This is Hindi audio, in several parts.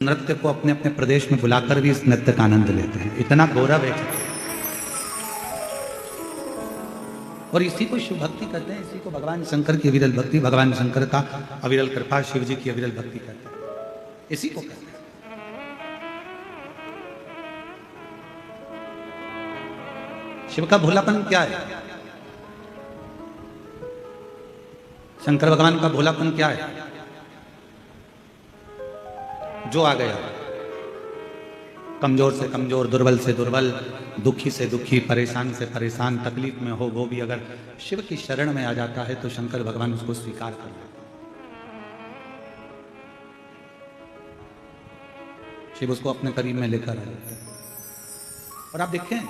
नृत्य को अपने अपने प्रदेश में बुलाकर भी इस नृत्य का आनंद लेते हैं। इतना गौरव है। और इसी को शिव भक्ति कहते हैं, इसी को भगवान शंकर की अविरल भक्ति, भगवान शंकर का अविरल कृपा, शिव जी की अविरल भक्ति कहते हैं, इसी को कहते हैं। शिव का भोलापन क्या है? शंकर भगवान का भोलापन क्या है? जो आ गया, कमजोर से कमजोर, दुर्बल से दुर्बल, दुखी से दुखी, परेशान से परेशान, तकलीफ में हो, वो भी अगर शिव की शरण में आ जाता है तो शंकर भगवान उसको स्वीकार कर लेते। शिव उसको अपने करीब में लेकर आ जाते हैं। और आप देखें,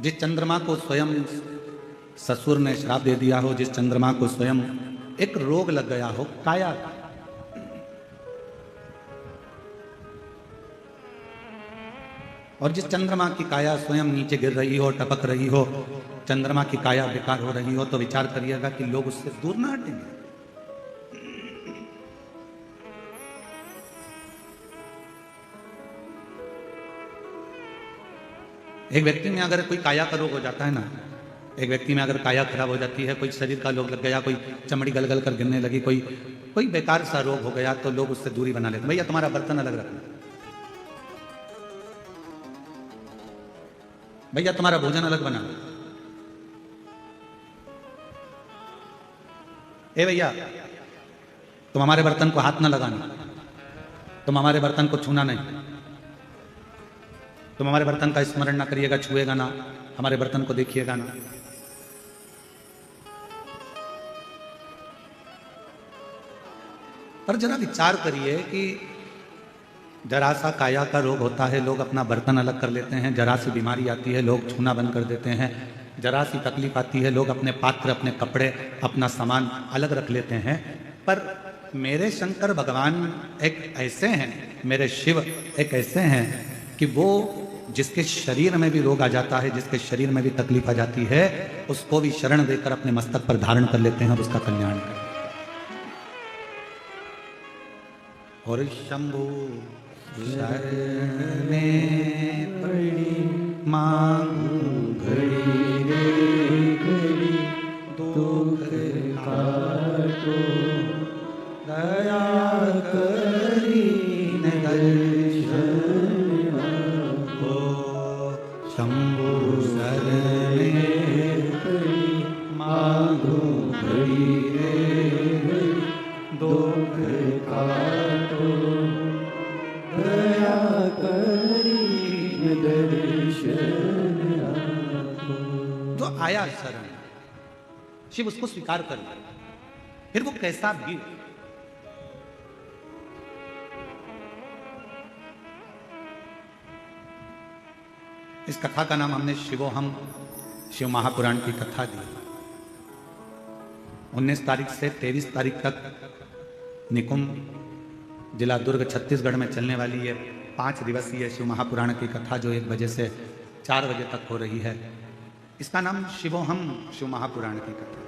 जिस चंद्रमा को स्वयं ससुर ने श्राप दे दिया हो, जिस चंद्रमा को स्वयं एक रोग लग गया हो, काया, और जिस चंद्रमा की काया स्वयं नीचे गिर रही हो, टपक रही हो, चंद्रमा की काया बेकार हो रही हो, तो विचार करिएगा कि लोग उससे दूर ना हटेंगे। एक व्यक्ति में अगर कोई काया का रोग हो जाता है ना, एक व्यक्ति में अगर काया खराब हो जाती है, कोई शरीर का रोग लग गया, कोई चमड़ी गलगल कर गिरने लगी, कोई बेकार सा रोग हो गया, तो लोग उससे दूरी बना लेते। भैया तुम्हारा बर्तन अलग रखना, भैया तुम्हारा भोजन अलग बना, ए भैया तुम हमारे बर्तन को हाथ ना लगाना, तुम हमारे बर्तन को छूना नहीं, तुम हमारे बर्तन का स्मरण ना करिएगा, छुएगा ना, हमारे बर्तन को देखिएगा ना। पर जरा विचार करिए कि जरा सा काया का रोग होता है, लोग अपना बर्तन अलग कर लेते हैं, जरा सी बीमारी आती है, लोग छूना बंद कर देते हैं, जरा सी तकलीफ आती है, लोग अपने पात्र, अपने कपड़े, अपना सामान अलग रख लेते हैं। पर मेरे शंकर भगवान एक ऐसे हैं, मेरे शिव एक ऐसे हैं कि वो जिसके शरीर में भी रोग आ जाता है, जिसके शरीर में भी तकलीफ आ जाती है, उसको भी शरण देकर अपने मस्तक पर धारण कर लेते हैं और उसका कल्याण करते हैं। और शंभु शरण में पड़ी मांगू घड़ी रे घड़ी, दुख काटो दया करी दर्शन को। शंभु शरण में पड़ी मांगू घड़ी रे घड़ी, दुख काटो दया करी दर्शन आपको। जो आया शरण, शिव उसको स्वीकार कर ले, फिर वो कैसा भी। इस कथा का नाम हमने शिवोहम, शिव महापुराण की कथा दी। 19 तारीख से 23 तारीख तक निकुंभ, जिला दुर्ग, छत्तीसगढ़ में चलने वाली ये 5 दिवसीय शिव महापुराण की कथा, जो 1 बजे से 4 बजे तक हो रही है, इसका नाम शिवोहम, शिव महापुराण की कथा।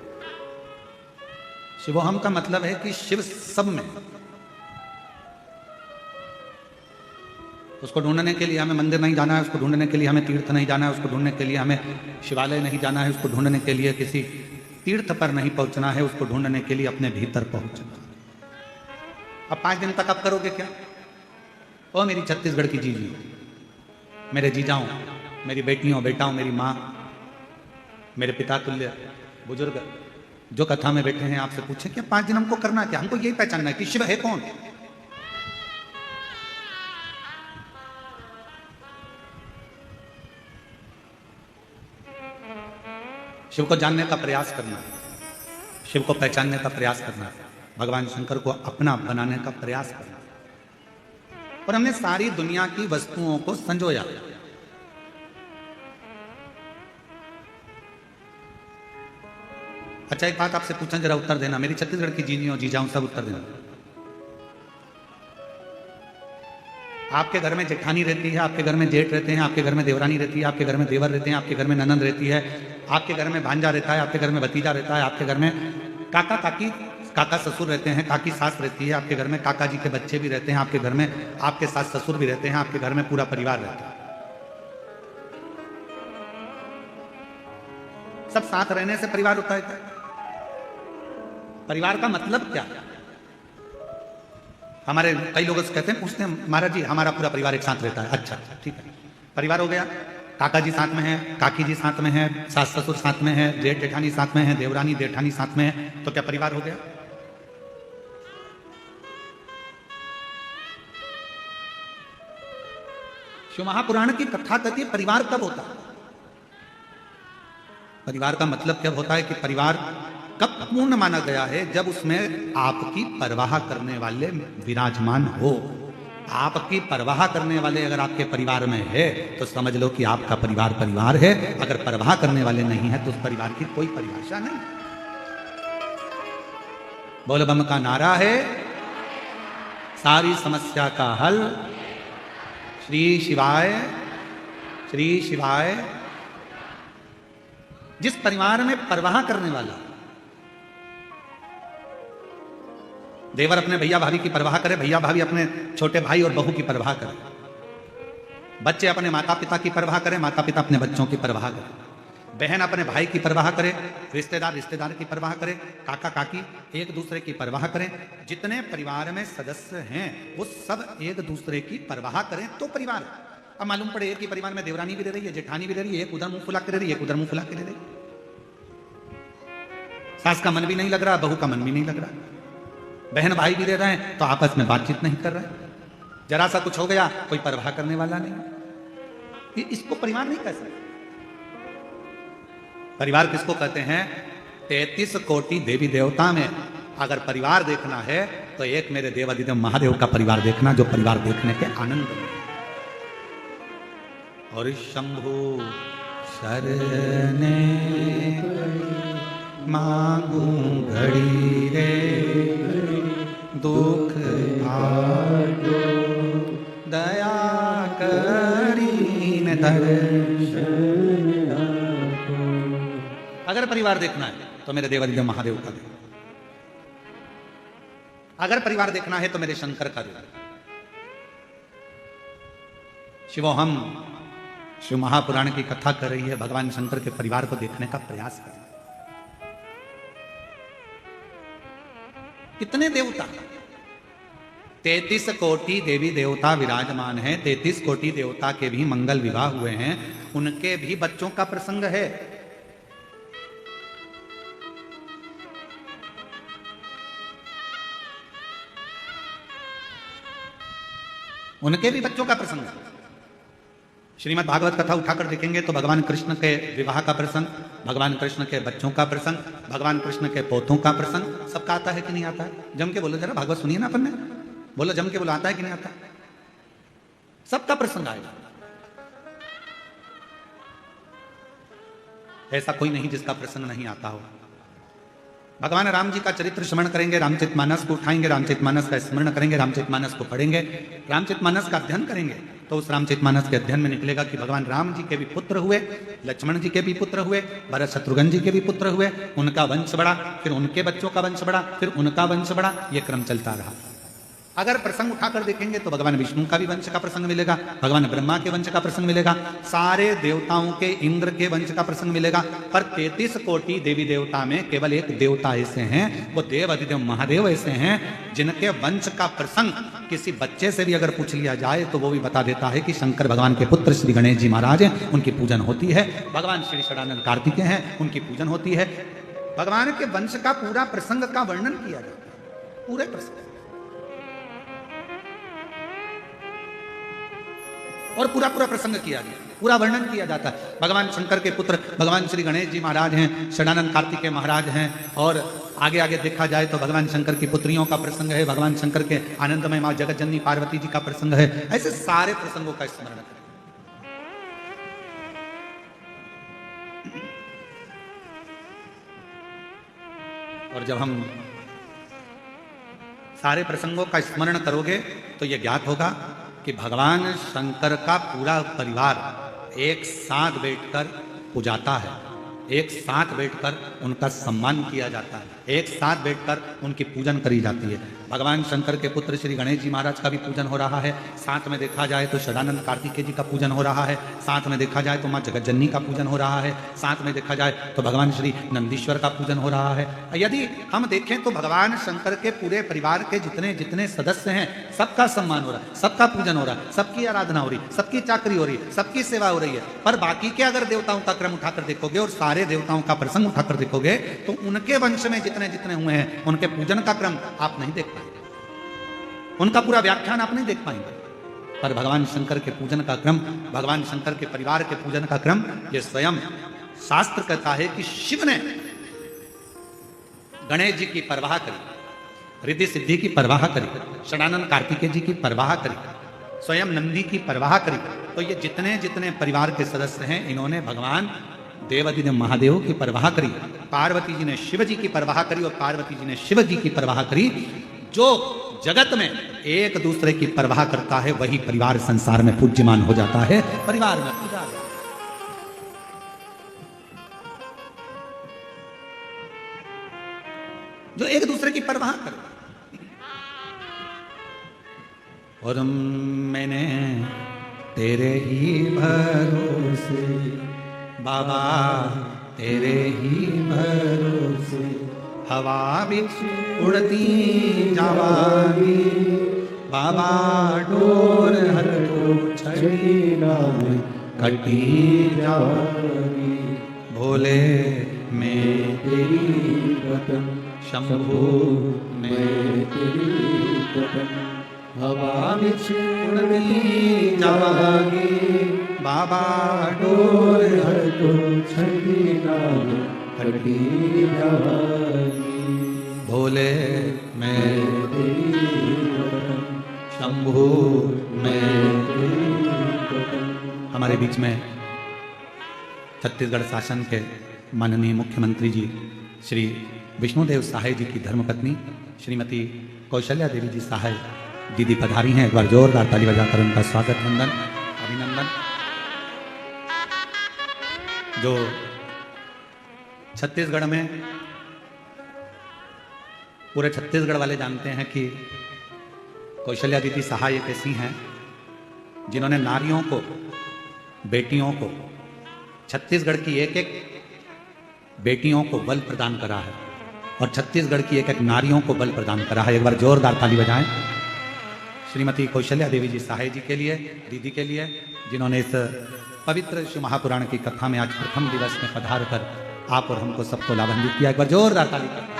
शिवोहम का मतलब है कि शिव सब में। उसको ढूंढने के लिए हमें मंदिर नहीं जाना है, उसको ढूंढने के लिए हमें तीर्थ नहीं जाना है, उसको ढूंढने के लिए हमें शिवालय नहीं जाना है, उसको ढूंढने के लिए किसी तीर्थ पर नहीं पहुंचना है, उसको ढूंढने के लिए अपने भीतर पहुंचना। अब 5 दिन तक आप करोगे क्या? ओ मेरी छत्तीसगढ़ की जीजी, मेरे जीजाओं, मेरी बेटियों, बेटाओं, मेरी माँ, मेरे पिता तुल्य बुजुर्ग जो कथा में बैठे हैं, आपसे पूछें कि 5 दिन हमको करना क्या? हमको यही पहचानना है कि शिव है कौन। शिव को जानने का प्रयास करना है, शिव को पहचानने का प्रयास करना है, भगवान शंकर को अपना बनाने का प्रयास करना। और हमने सारी दुनिया की वस्तुओं को संजोया। अच्छा, एक बात आपसे पूछा, जरा उत्तर देना, मेरी छत्तीसगढ़ की जीनियों, जीजाओं, सब उत्तर देना। आपके घर में जेठानी रहती है, आपके घर में जेठ रहते हैं, आपके घर में देवरानी रहती है, आपके घर में देवर रहते हैं, आपके घर में ननंद रहती है, आपके घर में भांजा रहता है, आपके घर में भतीजा रहता है, आपके घर में काका काकी काका ससुर रहते हैं, काकी सास रहती है, आपके घर में काका जी के बच्चे भी रहते हैं, आपके घर में आपके सास ससुर भी रहते हैं, आपके घर में पूरा परिवार रहता है। सब साथ रहने से परिवार होता है क्या? परिवार का मतलब क्या है? हमारे कई लोग कहते हैं, पूछते हैं महाराज जी हमारा पूरा परिवार एक साथ रहता है। अच्छा ठीक है, परिवार हो गया, काका जी साथ में है, काकी जी साथ में है, सास ससुर साथ में है, जेठ जेठानी साथ में है, देवरानी जेठानी साथ में है, तो क्या परिवार हो गया? शिव महापुराण की कथा कहती है परिवार कब होता है? परिवार का मतलब क्या होता है कि परिवार कब पूर्ण माना गया है? जब उसमें आपकी परवाह करने वाले विराजमान हो। आपकी परवाह करने वाले अगर आपके परिवार में है तो समझ लो कि आपका परिवार परिवार है। अगर परवाह करने वाले नहीं है तो उस परिवार की कोई परिभाषा नहीं। बोल बम का नारा है, सारी समस्या का हल श्री शिवाय, श्री शिवाय। जिस परिवार में परवाह करने वाला, देवर अपने भैया भाभी की परवाह करे, भैया भाभी अपने छोटे भाई और बहू की परवाह करे, बच्चे अपने माता पिता की परवाह करे, माता पिता अपने बच्चों की परवाह करे, बहन अपने भाई की परवाह करे, रिश्तेदार रिश्तेदार की परवाह करे, काका काकी एक दूसरे की परवाह करें। जितने परिवार में सदस्य हैं वो सब एक दूसरे की परवाह करें तो परिवार। अब मालूम पड़े एक ही परिवार में देवरानी भी रह रही है, जेठानी भी रह रही है, एक उधर मुंह फुला के रह रही है, एक उधर मुंह फुला के रह रही है, सास का मन भी नहीं लग रहा, बहू का मन भी नहीं लग रहा, बहन भाई भी रह रहे हैं तो आपस में बातचीत नहीं कर रहे, जरा सा कुछ हो गया कोई परवाह करने वाला नहीं। इसको परिवार नहीं कह सकते। परिवार किसको कहते हैं? 33 कोटि देवी देवता में अगर परिवार देखना है तो एक मेरे देवादिदेव महादेव का परिवार देखना, जो परिवार देखने के आनंद में। और शंभु शरणे मांगू घड़ी रे, दुख आजो दया करी न दर्शन। अगर परिवार देखना है तो मेरे देवादिदेव महादेव का दे, अगर परिवार देखना है तो मेरे शंकर का दे। शिवोहम शिव महापुराण की कथा कर रही है, भगवान शंकर के परिवार को देखने का प्रयास कर। कितने देवता? 33 कोटि देवी देवता विराजमान हैं। 33 कोटि देवता के भी मंगल विवाह हुए हैं, उनके भी बच्चों का प्रसंग है। उनके भी बच्चों का प्रसंग है। श्रीमद् भागवत कथा उठाकर देखेंगे तो भगवान कृष्ण के विवाह का प्रसंग, भगवान कृष्ण के बच्चों का प्रसंग, भगवान कृष्ण के पोतों का प्रसंग सबका आता है कि नहीं आता है? जम के बोलो जरा, भागवत सुनिए ना अपन ने, बोलो जम के बोलो, आता है कि नहीं आता? सबका प्रसंग आएगा। ऐसा कोई नहीं जिसका प्रसंग नहीं आता हो। भगवान राम जी का चरित्र स्मरण करेंगे, रामचरितमानस को उठाएंगे, रामचरितमानस का स्मरण करेंगे, रामचरितमानस को पढ़ेंगे, रामचरितमानस का अध्ययन करेंगे तो उस रामचरितमानस के अध्ययन में निकलेगा कि भगवान राम जी के भी पुत्र हुए, लक्ष्मण जी के भी पुत्र हुए, भरत शत्रुघ्न जी के भी पुत्र हुए, उनका वंश बढ़ा, फिर उनके बच्चों का वंश बढ़ा, फिर उनका वंश बढ़ा, ये क्रम चलता रहा। अगर प्रसंग उठाकर देखेंगे तो भगवान विष्णु का भी वंश का प्रसंग मिलेगा, भगवान ब्रह्मा के वंश का प्रसंग मिलेगा, सारे देवताओं के, इंद्र के वंश का प्रसंग मिलेगा। पर 33 कोटि देवी देवता में केवल एक देवता ऐसे हैं, वो देव अधिदेव महादेव ऐसे हैं जिनके वंश का प्रसंग किसी बच्चे से भी अगर पूछ लिया जाए तो वो भी बता देता है कि शंकर भगवान के पुत्र श्री गणेश जी महाराज हैं, उनकी पूजन होती है। भगवान श्री षडानंद कार्तिकेय हैं, उनकी पूजन होती है। भगवान के वंश का पूरा प्रसंग का वर्णन किया जाता है, पूरे प्रसंग और पूरा प्रसंग किया गया, पूरा वर्णन किया जाता है। भगवान शंकर के पुत्र भगवान श्री गणेश जी महाराज हैं, षडानंद कार्तिकेय महाराज हैं, और आगे आगे देखा जाए तो भगवान शंकर की पुत्रियों का प्रसंग है, भगवान शंकर के आनंदमय मां जगत जननी पार्वती जी का प्रसंग है। ऐसे सारे प्रसंगों का स्मरण करें। और जब हम सारे प्रसंगों का स्मरण करोगे तो यह ज्ञात होगा कि भगवान शंकर का पूरा परिवार एक साथ बैठकर पूजाता है। एक साथ बैठकर उनका सम्मान किया जाता है, एक साथ बैठकर उनकी पूजन करी जाती है। भगवान शंकर के पुत्र श्री गणेश जी महाराज का भी पूजन हो रहा है, साथ में देखा जाए तो सदानंद कार्तिकेय जी का पूजन हो रहा है, साथ में देखा जाए तो माँ जगतजननी का पूजन हो रहा है, साथ में देखा जाए तो भगवान श्री नंदीश्वर का पूजन हो रहा है। यदि हम देखें तो भगवान शंकर के पूरे परिवार के जितने जितने सदस्य हैं सबका सम्मान हो रहा है, सबका पूजन हो रहा है, सबकी आराधना हो रही है, सबकी चाकरी हो रही है, सबकी सेवा हो रही है। पर बाकी के अगर देवताओं का क्रम उठाकर देखोगे और सारे देवताओं का प्रसंग उठाकर देखोगे तो उनके वंश में जितने जितने हुए हैं उनके पूजन का क्रम आप नहीं देख पाएंगे, उनका पूरा व्याख्यान आप नहीं देख पाएंगे। पर भगवान शंकर के पूजन का क्रम, भगवान शंकर के परिवार के पूजन का क्रम, ये स्वयं शास्त्र कहता है कि शिव ने गणेश जी की परवाह करी, रिद्धि सिद्धि की परवाह करी, सदानंद कार्तिकेय जी की परवाह करी, स्वयं नंदी की परवाह करी। तो ये जितने जितने परिवार के सदस्य हैं इन्होंने भगवान देवादिदेव महादेव की परवाह करी, पार्वती जी ने शिव जी की परवाह करी और पार्वती जी ने शिव जी की परवाह करी। जो जगत में एक दूसरे की परवाह करता है वही परिवार संसार में पूज्यमान हो जाता है, परिवार में पूजा। जो एक दूसरे की परवाह करे। और मैंने तेरे ही भरोसे बाबा, तेरे ही भरोसे हवा बिच उड़ती जावागी बाबा, डोर हर को छड़ी नाम कटी जावागी। भोले मैं तेरी वतन, शंभू मैं तेरी वतन, हवा बिच उड़ती जावागी बाबा, डोर हर को छड़ी नाम कटी जावागी। भोले मैं तेरी वतन, शंभू मैं तेरी वतन। हमारे बीच में छत्तीसगढ़ शासन के माननीय मुख्यमंत्री जी श्री विष्णुदेव सहाय जी की धर्मपत्नी श्रीमती कौशल्या देवी जी सहाय दीदी पधारी हैं। एक बार जोरदार ताली बजाकर उनका स्वागत, वंदन, अभिनंदन। जो छत्तीसगढ़ में पूरे छत्तीसगढ़ वाले जानते हैं कि कौशल्या दीदी सहाय एक ऐसी हैं जिन्होंने नारियों को, बेटियों को, छत्तीसगढ़ की एक एक बेटियों को बल प्रदान करा है और छत्तीसगढ़ की एक एक नारियों को बल प्रदान करा है। एक बार जोरदार ताली बजाएं श्रीमती कौशल्या देवी जी सहाय जी के लिए, दीदी के लिए, जिन्होंने इस पवित्र शिव महापुराण की कथा में आज प्रथम दिवस में पधार कर आप और हमको सबको लाभान्वित किया। एक बार जोरदार ताली कर।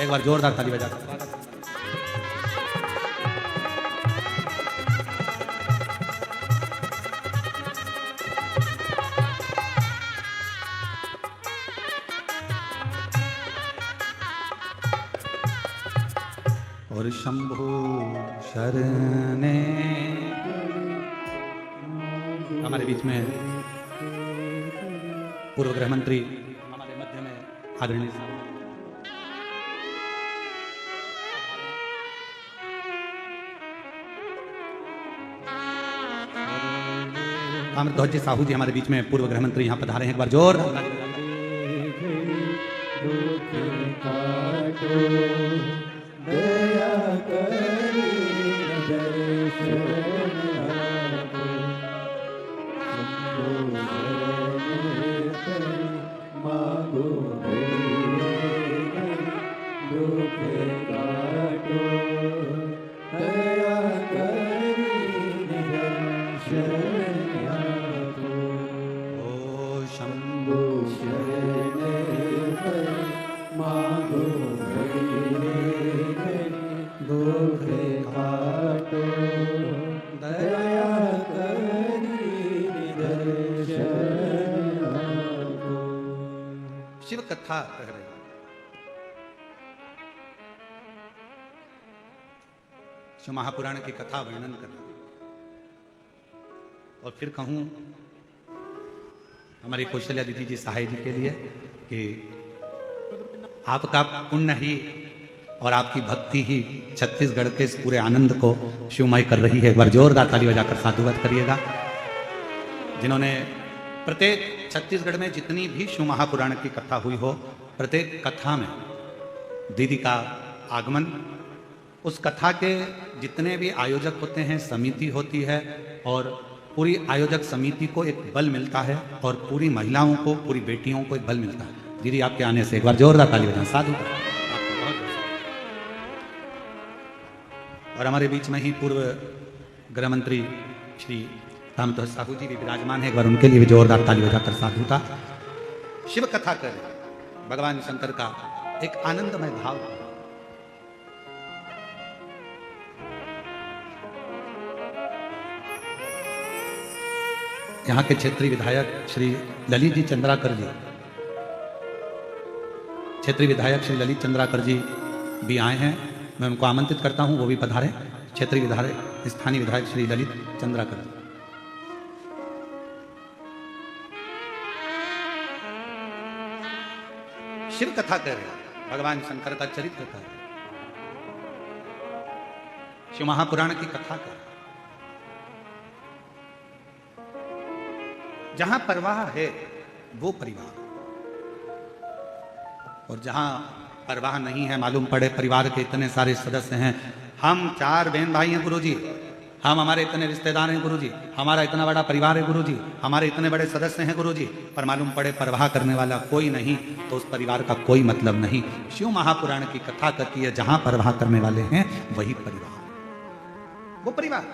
एक बार जोरदार ताली बजा। और शंभु शरणे हमारे बीच में पूर्व गृह मंत्री हमारे मध्य में आदरणीय ताम्रध्वज साहू जी हमारे बीच में पूर्व गृह मंत्री यहाँ पधारे हैं। एक बार जोर। कथा कह रहे हैं, शिव महापुराण की कथा वर्णन कर रहे हैं। और फिर कहूं हमारी कौशल्या दीदी जी सहाय जी के लिए कि आपका पुण्य ही और आपकी भक्ति ही छत्तीसगढ़ के इस पूरे आनंद को शिवमय कर रही है। एक बार जोरदार ताली बजाकर साधुवाद करिएगा। जिन्होंने प्रत्येक छत्तीसगढ़ में जितनी भी शिव महापुराण की कथा हुई हो, प्रत्येक कथा में दीदी का आगमन, उस कथा के जितने भी आयोजक होते हैं, समिति होती है, और पूरी आयोजक समिति को एक बल मिलता है और पूरी महिलाओं को, पूरी बेटियों को एक बल मिलता है। दीदी आपके आने से एक बार जोरदार ताली बजाएं। साधु। और हमारे बीच में ही पूर्व गृह मंत्री श्री रामतोष साहू जी भी विराजमान है। एक बार उनके लिए भी जोरदार ताली बजाकर साधुता। शिव कथा कर भगवान शंकर का एक आनंदमय भाव। यहाँ के क्षेत्रीय विधायक श्री ललित जी चंद्राकर जी, क्षेत्रीय विधायक श्री ललित चंद्राकर जी भी आए हैं। मैं उनको आमंत्रित करता हूं, वो भी पधारे। क्षेत्रीय विधायक, स्थानीय विधायक श्री ललित चंद्राकर जी। शिव कथा कर रहे हैं, भगवान शंकर का चरित्र कर रहे हैं, शिव महापुराण की कथा कर। जहां परवाह है वो परिवार, और जहां परवाह नहीं है, मालूम पड़े परिवार के इतने सारे सदस्य हैं, हम 4 बहन भाई हैं गुरुजी, हम हमारे इतने रिश्तेदार हैं गुरुजी, हमारा इतना बड़ा परिवार है गुरुजी, हमारे इतने बड़े सदस्य हैं गुरुजी, पर मालूम पड़े परवाह करने वाला कोई नहीं, तो उस परिवार का कोई मतलब नहीं। शिव महापुराण की कथा कहती है जहां परवाह करने वाले हैं वही परिवार, वो परिवार।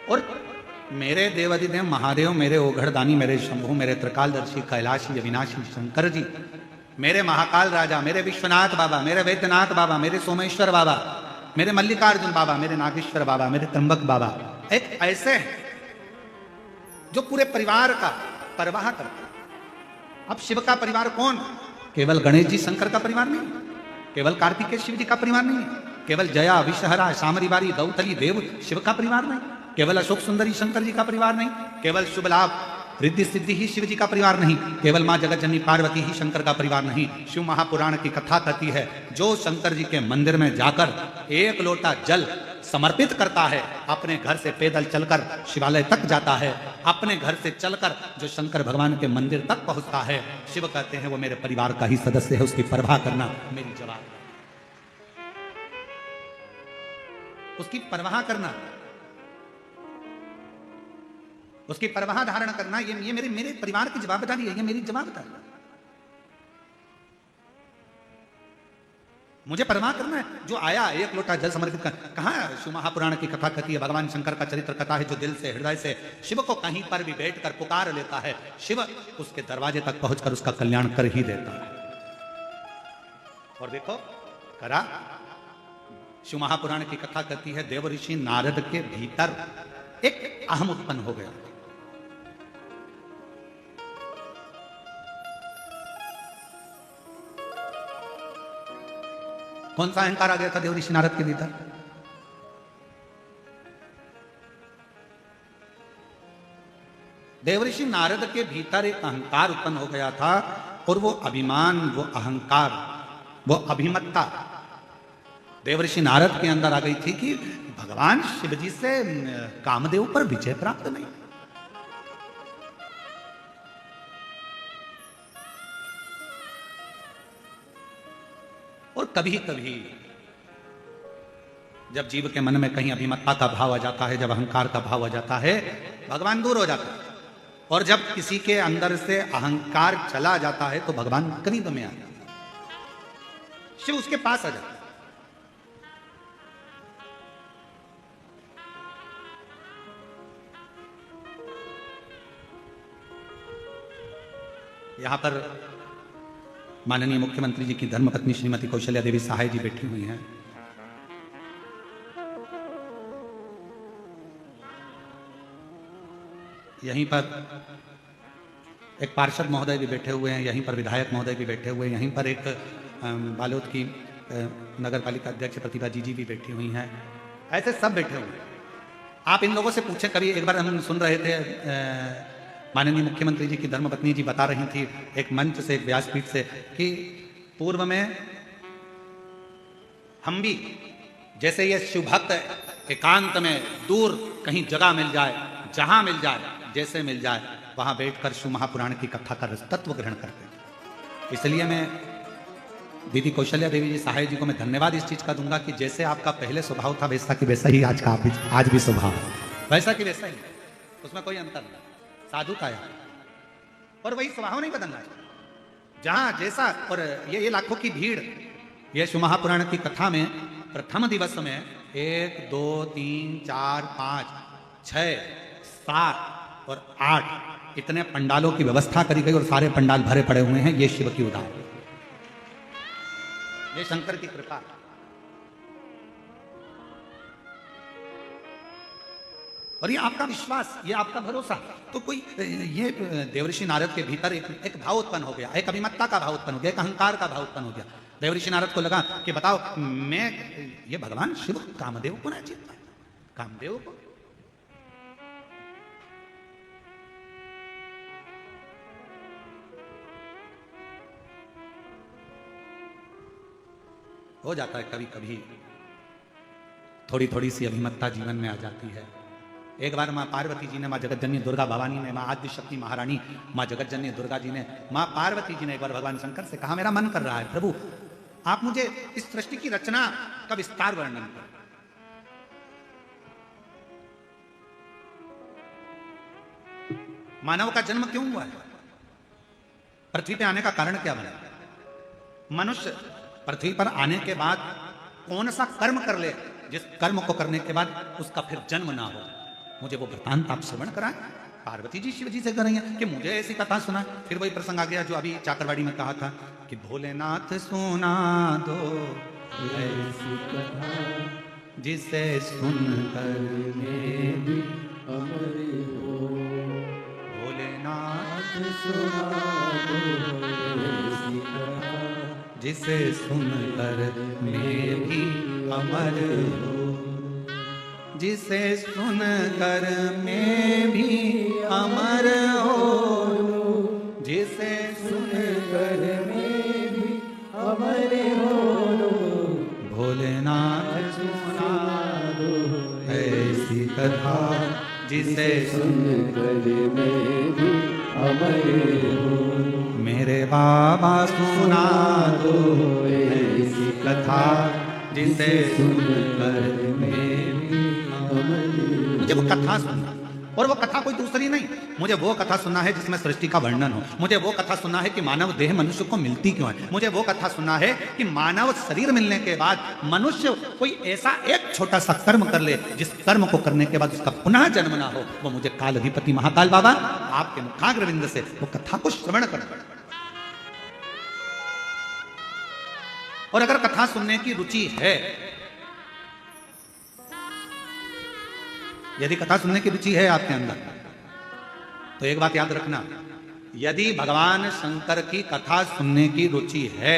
और मेरे देवाधिदेव महादेव, मेरे ओघड़दानी, मेरे शंभु, मेरे त्रिकालदर्शी कैलाशी अविनाशी शंकर जी, मेरे महाकाल राजा, मेरे विश्वनाथ बाबा, मेरे वैद्यनाथ बाबा, मेरे सोमेश्वर बाबा, मेरे मल्लिकार्जुन बाबा, मेरे नागेश्वर बाबा, मेरे त्र्यंबक बाबा, एक ऐसे हैं जो पूरे परिवार का परवाह करते हैं। अब शिव का परिवार कौन? केवल गणेश जी शंकर का परिवार नहीं, केवल कार्तिकेय शिव जी का परिवार नहीं, केवल जया विषहरा शामरी बारी दौतली देव शिव का परिवार नहीं, केवल अशोक सुंदरी शंकर जी का परिवार नहीं, केवल शुभ लाभ रिद्धि सिद्धि ही शिव जी का परिवार नहीं, केवल मां जगत जननी पार्वती ही शंकर का परिवार नहीं। शिव महापुराण की कथा कहती है जो शंकर जी के मंदिर में जाकर 1 लोटा जल समर्पित करता है, अपने घर से पैदल चलकर शिवालय तक जाता है, अपने घर से चलकर जो शंकर भगवान के मंदिर तक पहुंचता है, शिव कहते हैं वो मेरे परिवार का ही सदस्य है, उसकी परवाह करना मेरी जवाब, उसकी परवाह करना, उसकी परवाह धारण करना, ये मेरे परिवार की जवाबदारी है, ये मेरी जवाबदारी है। मुझे परवाह करना है। जो आया 1 लोटा जल समर्पित कर, कहाँ शिव महापुराण की कथा कहती है, भगवान शंकर का चरित्र कथा है, जो दिल से हृदय से शिव को कहीं पर भी बैठकर पुकार लेता है, शिव उसके दरवाजे तक पहुंचकर उसका कल्याण कर ही देता है। और देखो करा, शिव महापुराण की कथा कहती है देव ऋषि नारद के भीतर एक अहम उत्पन्न हो गया। कौन सा अहंकार आ गया था देव ऋषि नारद के भीतर? देव ऋषि नारद के भीतर एक अहंकार उत्पन्न हो गया था, और वो अभिमान, वो अहंकार, वो अभिमत्ता देव ऋषि नारद के अंदर आ गई थी कि भगवान शिव जी से कामदेव पर विजय प्राप्त नहीं। और कभी कभी जब जीव के मन में कहीं अभिमत्ता का भाव आ जाता है, जब अहंकार का भाव आ जाता है, भगवान दूर हो जाता है, और जब किसी के अंदर से अहंकार चला जाता है तो भगवान करीब में आ जाता है, शिव उसके पास आ जाता है। यहां पर माननीय मुख्यमंत्री जी की धर्मपत्नी श्रीमती कौशल्या देवी सहाय जी बैठी हुई हैं। यहीं पर एक पार्षद महोदय भी बैठे हुए हैं, यहीं पर विधायक महोदय भी बैठे हुए हैं, यहीं पर एक बालोद की नगर पालिका अध्यक्ष प्रतिभा जी भी बैठी हुई हैं, ऐसे सब बैठे हुए हैं। आप इन लोगों से पूछें, कभी एक बार हम सुन रहे थे माननीय मुख्यमंत्री जी की धर्मपत्नी जी बता रही थी एक मंच से, एक व्यासपीठ से, कि पूर्व में हम भी जैसे ये शिवभक्त एकांत में दूर कहीं जगह मिल जाए, जहां मिल जाए, जैसे मिल जाए, वहां बैठकर शिव महापुराण की कथा का तत्व ग्रहण करते थे। इसलिए मैं दीदी कौशल्या देवी जी सहाय जी को मैं धन्यवाद इस चीज का दूंगा कि जैसे आपका पहले स्वभाव था वैसा कि वैसा ही आज भी स्वभाव है, वैसा कि वैसा ही, उसमें कोई अंतर नहीं, साधु काया, और वही स्वभाव नहीं बदलना है जहां जैसा। और ये लाखों की भीड़ ये शिव महापुराण की कथा में प्रथम दिवस में 1 2 3 4 5 6 7 और 8 इतने पंडालों की व्यवस्था करी गई और सारे पंडाल भरे पड़े हुए हैं। ये शिव की उदार, ये शंकर की कृपा। और ये आपका विश्वास, ये आपका भरोसा। तो कोई ये देवऋषि नारद के भीतर एक भाव उत्पन्न हो गया, एक अभिमत्ता का भाव उत्पन्न हो गया, एक अहंकार का भाव उत्पन्न हो गया। देवऋषि नारद को लगा कि बताओ मैं ये भगवान शिव कामदेव को ना जीतता, कामदेव को। हो जाता है कभी कभी, थोड़ी थोड़ी सी अभिमत्ता जीवन में आ जाती है। एक बार माँ पार्वती जी ने, माँ जगतजननी दुर्गा भवानी ने, माँ आद्य शक्ति महारानी माँ जगतजननी दुर्गा जी ने, माँ पार्वती जी ने एक बार भगवान शंकर से कहा, मेरा मन कर रहा है प्रभु आप मुझे इस सृष्टि की रचना का विस्तार वर्णन करो। मानव का जन्म क्यों हुआ है, पृथ्वी पे आने का कारण क्या बना, मनुष्य पृथ्वी पर आने के बाद कौन सा कर्म कर ले जिस कर्म को करने के बाद उसका फिर जन्म ना हो। मुझे वो वृतांत आप श्रवण कराएं। पार्वती जी शिव जी से कर रही हैं कि मुझे ऐसी कथा सुना। फिर वही प्रसंग आ गया जो अभी चाकरवाड़ी में कहा था कि भोलेनाथ सुना दो ऐसी कथा जिसे सुनकर मैं भी अमर हो। भोलेनाथ सुना दो ऐसी कथा जिसे सुनकर मैं भी अमर हो। जिसे सुनकर मैं भी अमर हो, जिसे सुनकर मैं भी अमर हो। भोलेनाथ सुना दो ऐसी कथा जिसे सुनकर मैं भी अमर हो। मेरे बाबा सुना दो ऐसी कथा जिसे सुनकर मैं भी अमर। मुझे वो कथा सुनना, और वो कथा कोई दूसरी नहीं, मुझे वो कथा सुनना है जिसमें सृष्टि का वर्णन हो। मुझे वो कथा सुनना है कि मानव देह मनुष्य को मिलती क्यों है। मुझे वो कथा सुनना है कि मानव शरीर मिलने के बाद मनुष्य कोई ऐसा एक छोटा सा कर्म कर ले जिस कर्म को करने के बाद उसका पुनः जन्म ना हो। वो मुझे काल अधिपति महाकाल बाबा आपके मुखाग्रविंद से वो कथा को श्रवण कर। और अगर कथा सुनने की रुचि है, यदि कथा सुनने की रुचि है आपके अंदर, तो एक बात याद रखना, यदि भगवान शंकर की कथा सुनने की रुचि है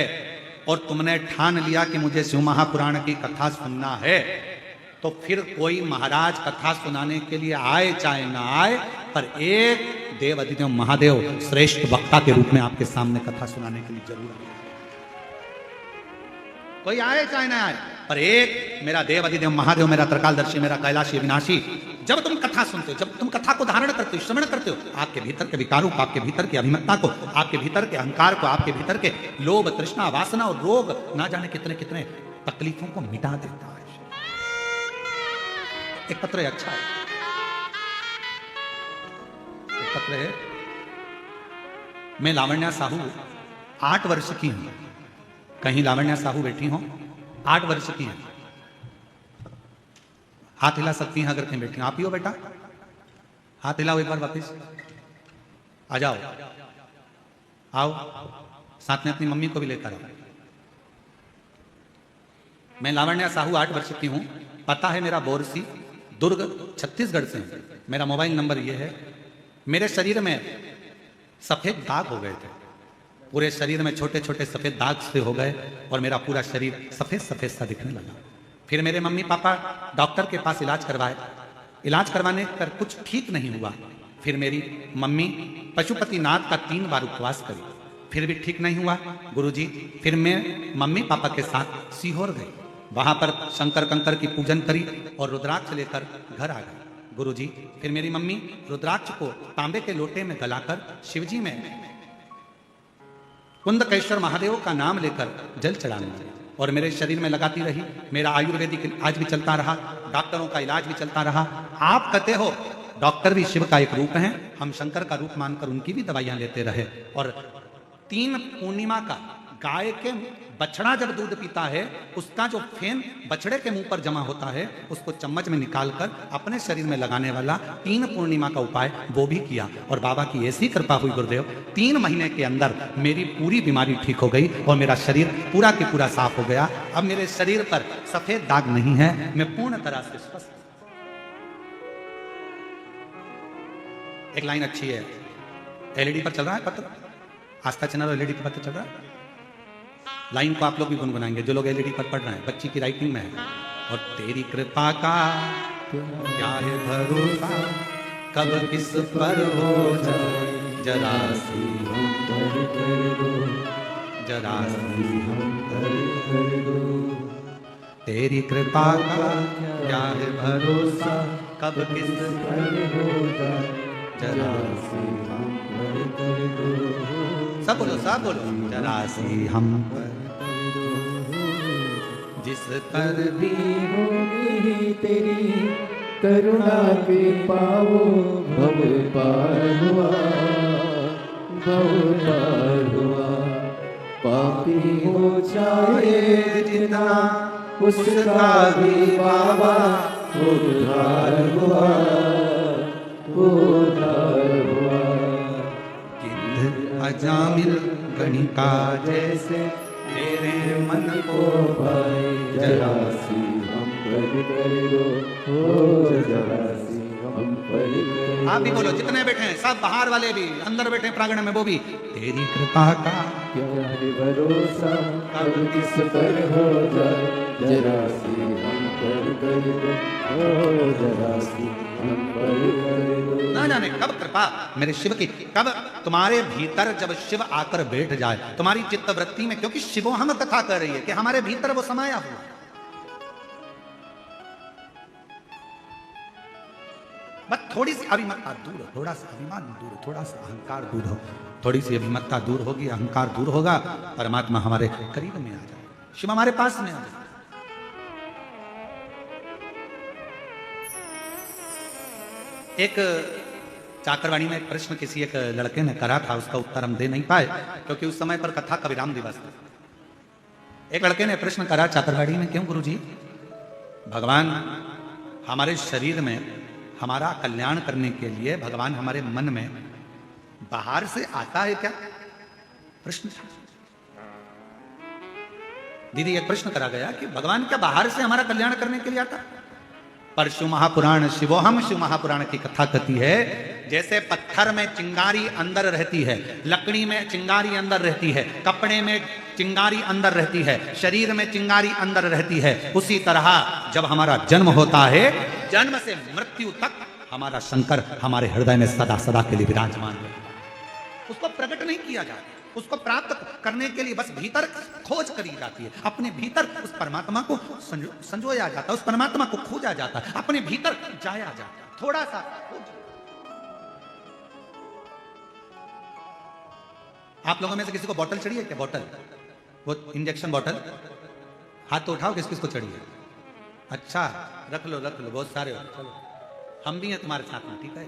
और तुमने ठान लिया कि मुझे शिव महापुराण की कथा सुनना है, तो फिर कोई महाराज कथा सुनाने के लिए आए चाहे ना आए, पर एक देव अधिदेव महादेव श्रेष्ठ वक्ता के रूप में आपके सामने कथा सुनाने के लिए जरूर आए। कोई आए चाहे ना आए, पर एक मेरा देव अधिदेव महादेव, मेरा त्रिकालदर्शी, मेरा कैलाशी अविनाशी, जब तुम कथा सुनते हो, जब तुम कथा को धारण करते हो, श्रवण करते हो, आपके भीतर के विकारों को, आपके भीतर की अभिमत्ता को, आपके भीतर के अहंकार को, आपके भीतर के लोभ तृष्णा वासना और रोग ना जाने कितने कितने तकलीफों को मिटा देता है। एक पत्र है, अच्छा है, एक पत्र है। मैं लावण्या साहू 8 वर्ष की हूं। कहीं लावण्या साहू बैठी हो, 8 वर्ष की है, हाथ हिला सकती हैं अगर कहीं बैठी हो। आप ही हो बेटा, हाथ हिलाओ एक बार वापिस, आ जाओ, आओ, साथ में अपनी मम्मी को भी लेकर आओ। मैं लावण्या साहू 8 वर्ष की हूं। पता है मेरा बोरसी, दुर्ग, छत्तीसगढ़ से हूं। मेरा मोबाइल नंबर ये है मेरे शरीर में सफेद दाग हो गए थे, पूरे शरीर में छोटे छोटे सफेद दाग से हो गए और मेरा पूरा शरीर सफेद सफेद सा दिखने लगा। फिर मेरे मम्मी पापा डॉक्टर के पास इलाज करवाए, इलाज करवाने पर कुछ ठीक नहीं हुआ। फिर मेरी मम्मी पशुपतिनाथ का 3 बार उपवास करी, फिर भी ठीक नहीं हुआ गुरुजी। फिर मैं मम्मी पापा के साथ सीहोर गई, वहां पर शंकर कंकर की पूजन करी और रुद्राक्ष लेकर घर आ गई गुरुजी। फिर मेरी मम्मी रुद्राक्ष को तांबे के लोटे में गलाकर शिवजी में कुंदकेश्वर महादेव का नाम लेकर जल चढ़ाने लगी और मेरे शरीर में लगाती रही। मेरा आयुर्वेदिक इलाज भी चलता रहा, डॉक्टरों का इलाज भी चलता रहा। आप कहते हो डॉक्टर भी शिव का एक रूप है, हम शंकर का रूप मानकर उनकी भी दवाइयां लेते रहे। और 3 पूर्णिमा का गाय के बछड़ा जब दूध पीता है, उसका जो फेन बछड़े के मुंह पर जमा होता है, उसको चम्मच में निकालकर अपने शरीर में लगाने वाला 3 पूर्णिमा का उपाय वो भी किया। और बाबा की ऐसी कृपा हुई गुरुदेव, 3 महीने के अंदर मेरी पूरी बीमारी ठीक हो गई और मेरा शरीर पूरा के पूरा साफ हो गया। अब मेरे शरीर पर सफेद दाग नहीं है, मैं पूर्ण तरह से स्वस्थ। एक लाइन अच्छी है, एलईडी पर चल रहा है पत्र, आस्था चैनल एलईडी पर पत्र चल रहा है। लाइन को आप लोग भी गुनगुनाएंगे जो लोग एलईडी पर पढ़ रहे हैं, बच्ची की राइटिंग में है। और तेरी कृपा का क्या है भरोसा, कब किस पर हो जाए जरा सी हम कर दो, जरा सी हम कर दो। तेरी कृपा का क्या है भरोसा, कब किस पर हो जाए जरा सी हम कर दो। सब बोलो, सब बोलो, जरा सी हम जिस पर भी होगी तेरी करुणा के पाओ, भव पार हुआ, भव पार हुआ। पापी हो चाहे जितना उसका भी बाबा उद्धार हुआ, उद्धार हुआ। गिद्ध अजामिल गणिका जैसे तेरे मन को भाई जरा सी हम पर कर दो, हो जरा सी हम पर कर। आप भी बोलो, जितने बैठे हैं सब, बाहर वाले भी, अंदर बैठे प्रांगण में वो भी। तेरी कृपा का क्या है भरोसा, कब किस पर हो जाए जरा सी हम पर कर दो, हो जरा सी हम पर कर दो। ना जाने कब कृपा मेरे शिव की, कब तुम्हारे भीतर जब शिव आकर बैठ जाए तुम्हारी चित्त वृत्ति में, क्योंकि शिवो हम कथा कर रही है कि हमारे भीतर वो समाया हुआ। बस थोड़ी सी अभिमत्ता दूर हो, थोड़ा सा अभिमान दूर हो, थोड़ा सा अहंकार दूर हो, थोड़ी सी अभिमत्ता दूर होगी, अहंकार दूर होगा, परमात्मा हमारे करीब में आ जाए, शिव हमारे पास में आ जाए। एक चाकरवाणी में एक प्रश्न किसी एक लड़के ने करा था, उसका उत्तर हम दे नहीं पाए क्योंकि उस समय पर कथा का विराम दिवस था। एक लड़के ने प्रश्न करा चाकरवाणी में, क्यों गुरुजी भगवान हमारे शरीर में हमारा कल्याण करने के लिए भगवान हमारे मन में बाहर से आता है क्या? प्रश्न दीदी एक प्रश्न करा गया कि भगवान क्या बाहर से हमारा कल्याण करने के लिए आता? पर शिव महापुराण शिवोहम शिव महापुराण की कथा कहती है, जैसे पत्थर में चिंगारी अंदर रहती है, लकड़ी में चिंगारी अंदर रहती है, कपड़े में चिंगारी अंदर रहती है, शरीर में चिंगारी अंदर रहती है, उसी तरह जब हमारा जन्म होता है, जन्म से मृत्यु तक हमारा शंकर हमारे हृदय में सदा सदा के लिए विराजमान है। उसको प्रकट नहीं किया जाता, उसको प्राप्त करने के लिए बस भीतर खोज करी जाती है, अपने भीतर उस परमात्मा को संजोया जाता है, उस परमात्मा को खोजा जाता है, अपने भीतर जाया जाता है, थोड़ा सा खोज। आप लोगों में से किसी को बोतल चढ़ी है क्या? बोतल, वो इंजेक्शन बोतल, हाथ तो उठाओ, किस किस को चढ़ी है? अच्छा रख लो रख लो, बहुत सारे हो, चलो हम भी हैं तुम्हारे साथ में, ठीक है?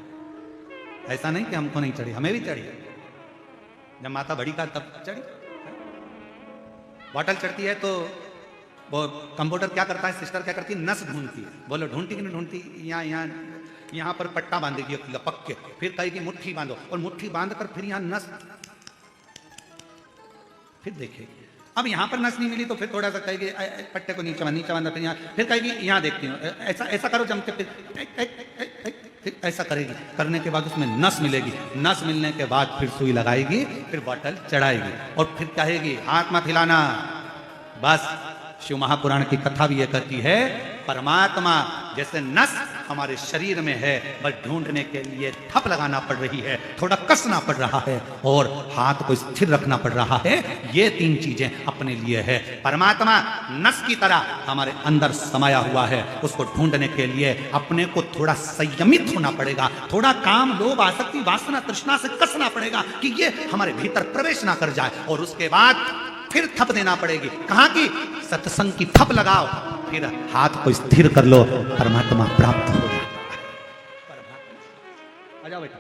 ऐसा नहीं कि हमको नहीं चढ़ी, हमें भी चढ़ी है। जब माता बड़ी का तब चढ़ी। बॉटल चढ़ती है तो वो कंप्यूटर क्या करता है, सिस्टर क्या करती है, नस ढूंढती है। बोलो ढूंढती कि नहीं ढूंढती? यहाँ यहाँ यहाँ पर पट्टा बांधेगी लपक के, फिर कहेगी मुट्ठी बांधो, और मुट्ठी बांध कर फिर यहाँ नस, फिर देखेगी। अब यहाँ पर नस नहीं मिली तो फिर थोड़ा सा कहेगी पट्टे को नीचे बांधा, फिर यहाँ, फिर कहेगी यहाँ देखती हूँ, ऐसा ऐसा करो जम के, फिर फिर ऐसा करेगी, करने के बाद उसमें नस मिलेगी, नस मिलने के बाद फिर सुई लगाएगी, फिर बॉटल चढ़ाएगी और फिर कहेगी हाथ मत हिलाना। बस शिव महापुराण की कथा भी ये कहती है, परमात्मा जैसे नस हमारे शरीर में है, बस ढूंढने के लिए थप लगाना पड़ रही है, थोड़ा कसना पड़ रहा है और हाथ को स्थिर रखना पड़ रहा है। ये तीन चीजें अपने लिए है। परमात्मा नस की तरह हमारे अंदर समाया हुआ है, उसको ढूंढने के लिए अपने को थोड़ा संयमित होना पड़ेगा, थोड़ा काम लोभ आसक्ति वासना तृष्णा से कसना पड़ेगा कि ये हमारे भीतर प्रवेश ना कर जाए, और उसके बाद फिर थप देना पड़ेगी। कहां की? सत्संग की थप लगाओ, फिर हाथ को स्थिर कर लो, परमात्मा प्राप्त हो जाता है। आ जाओ बेटा।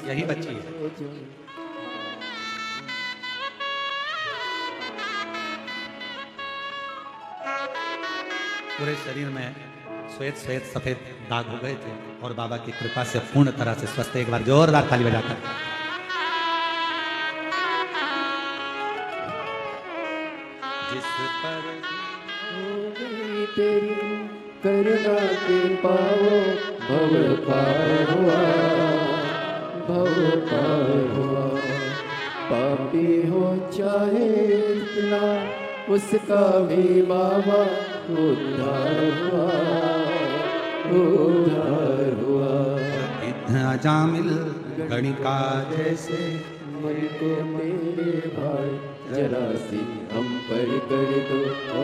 यही बच्ची है। पूरे शरीर में श्वेत श्वेत सफेद दाग हो गए थे और बाबा की कृपा से पूर्ण तरह से स्वस्थ। एक बार जोरदार ताली बजाकर। जिस पर हो गई तेरी करुणा के पाओ, भव पार हुआ, भव पार हुआ। पापी हो चाहे इतना, उसका भी बाबा उद्धार हुआ, उद्धार हुआ। इतना जामिल गणिका जैसे मन को मेरे भाई जरा सी हम पर कर दो, ओ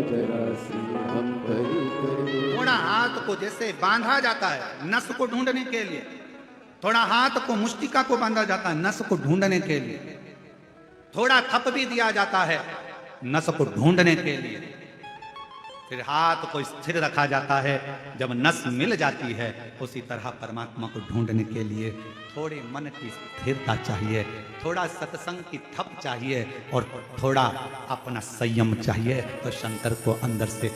जरा सी हम पर कर दो। थोड़ा हाथ को जैसे बांधा जाता है नस को ढूंढने के लिए, थोड़ा हाथ को मुष्टिका को बांधा जाता है नस को ढूंढने के लिए, थोड़ा थप भी दिया जाता है नस को ढूंढने के लिए, फिर हाथ को स्थिर रखा जाता है जब नस मिल जाती है। उसी तरह परमात्मा को ढूंढने के लिए थोड़े मन की स्थिरता चाहिए, थोड़ा सत्संग की थप चाहिए और थोड़ा अपना संयम चाहिए। तो शंकर को अंदर से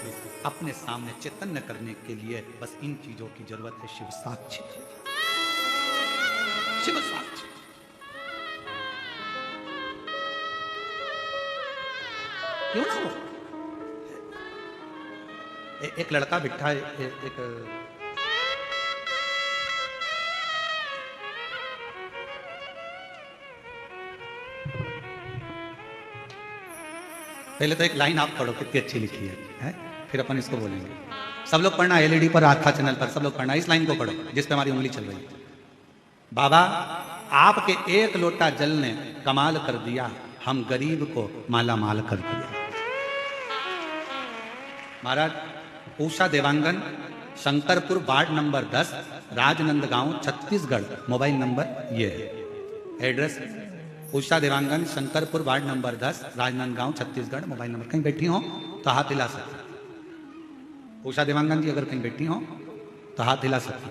अपने सामने चैतन्य करने के लिए बस इन चीजों की जरूरत है। शिव साक्षी, शिव साक्षी। क्यों ना हो? एक लड़का बिठा एक पहले तो एक लाइन आप पढ़ो, कितनी अच्छी लिखी है? फिर अपन इसको बोलेंगे। सब लोग पढ़ना, एलईडी पर आस्था चैनल पर सब लोग पढ़ना, इस लाइन को पढ़ो जिस पे हमारी उंगली चल रही है। बाबा आपके एक लोटा जल ने कमाल कर दिया, हम गरीब को माला माल कर दिया। महाराज Usha Devangan, Shankarpur ward number 10, Rajnandgaon, Chhattisgarh. Mobile number ये है, address Usha Devangan, Shankarpur ward number 10, Rajnandgaon, Chhattisgarh. Mobile number, कहीं बैठी हो तो हाथ हिला सकते। उषा देवांगन जी अगर कहीं बैठी हो तो हाथ हिला सकते।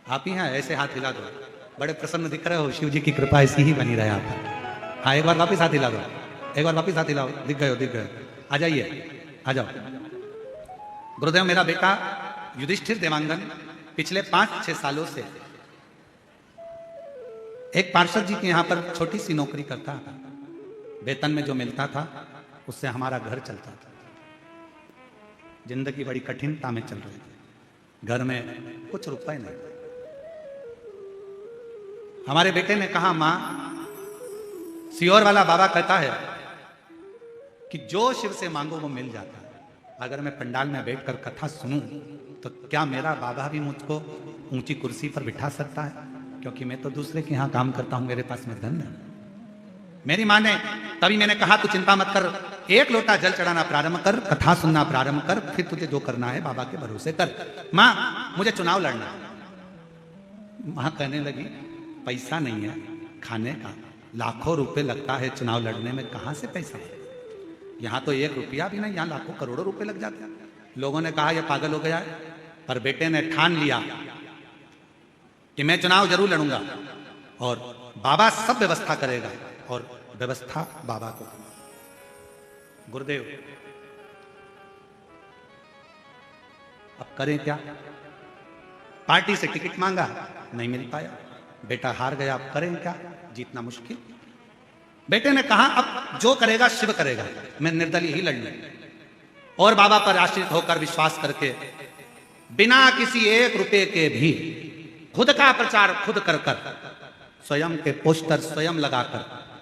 आप ही हैं, ऐसे हाथ हिला दो। बड़े प्रसन्न दिख रहे हो, शिव जी की कृपा ऐसी ही बनी रहे आप पर। हाँ, एक बार वापिस हाथ हिला दो, एक बार वापिस हाथ हिलाओ। दिख गए हो, दिख गए। आ जाइए, आ जाओ। गुरुदेव, मेरा बेटा युधिष्ठिर देवांगन पिछले 5-6 सालों से एक पार्षद जी के यहाँ पर छोटी सी नौकरी करता था। वेतन में जो मिलता था उससे हमारा घर चलता था। जिंदगी बड़ी कठिनता में चल रही थी, घर में कुछ रुपए नहीं। हमारे बेटे ने कहा, मां, सियोर वाला बाबा कहता है कि जो शिव से मांगो वो मिल जाता है। अगर मैं पंडाल में बैठकर कथा सुनूं तो क्या मेरा बाबा भी मुझको ऊंची कुर्सी पर बिठा सकता है? क्योंकि मैं तो दूसरे के यहाँ काम करता हूं, मेरे पास में धन है। मेरी मां ने, तभी मैंने कहा तू चिंता मत कर, एक लोटा जल चढ़ाना प्रारंभ कर, कथा सुनना प्रारंभ कर, फिर तुझे जो करना है बाबा के भरोसे कर। मां, मुझे चुनाव लड़ना है। मां कहने लगी, पैसा नहीं है खाने का, लाखों रुपए लगता है चुनाव लड़ने में, कहां से पैसा है? यहां तो 1 रुपया भी नहीं, यहां लाखों करोड़ों रुपए लग जाते हैं। लोगों ने कहा यह पागल हो गया है, पर बेटे ने ठान लिया कि मैं चुनाव जरूर लड़ूंगा और बाबा सब व्यवस्था करेगा, और व्यवस्था बाबा को। गुरुदेव, अब करें क्या? पार्टी से टिकट मांगा, नहीं मिल पाया। बेटा हार गया, अब करें क्या, जीतना मुश्किल। बेटे ने कहा अब जो करेगा शिव करेगा, मैं निर्दलीय ही लड़ना। और बाबा पर आश्रित होकर विश्वास करके बिना किसी 1 रुपए के भी खुद का प्रचार खुद कर कर, स्वयं के पोस्टर स्वयं लगाकर,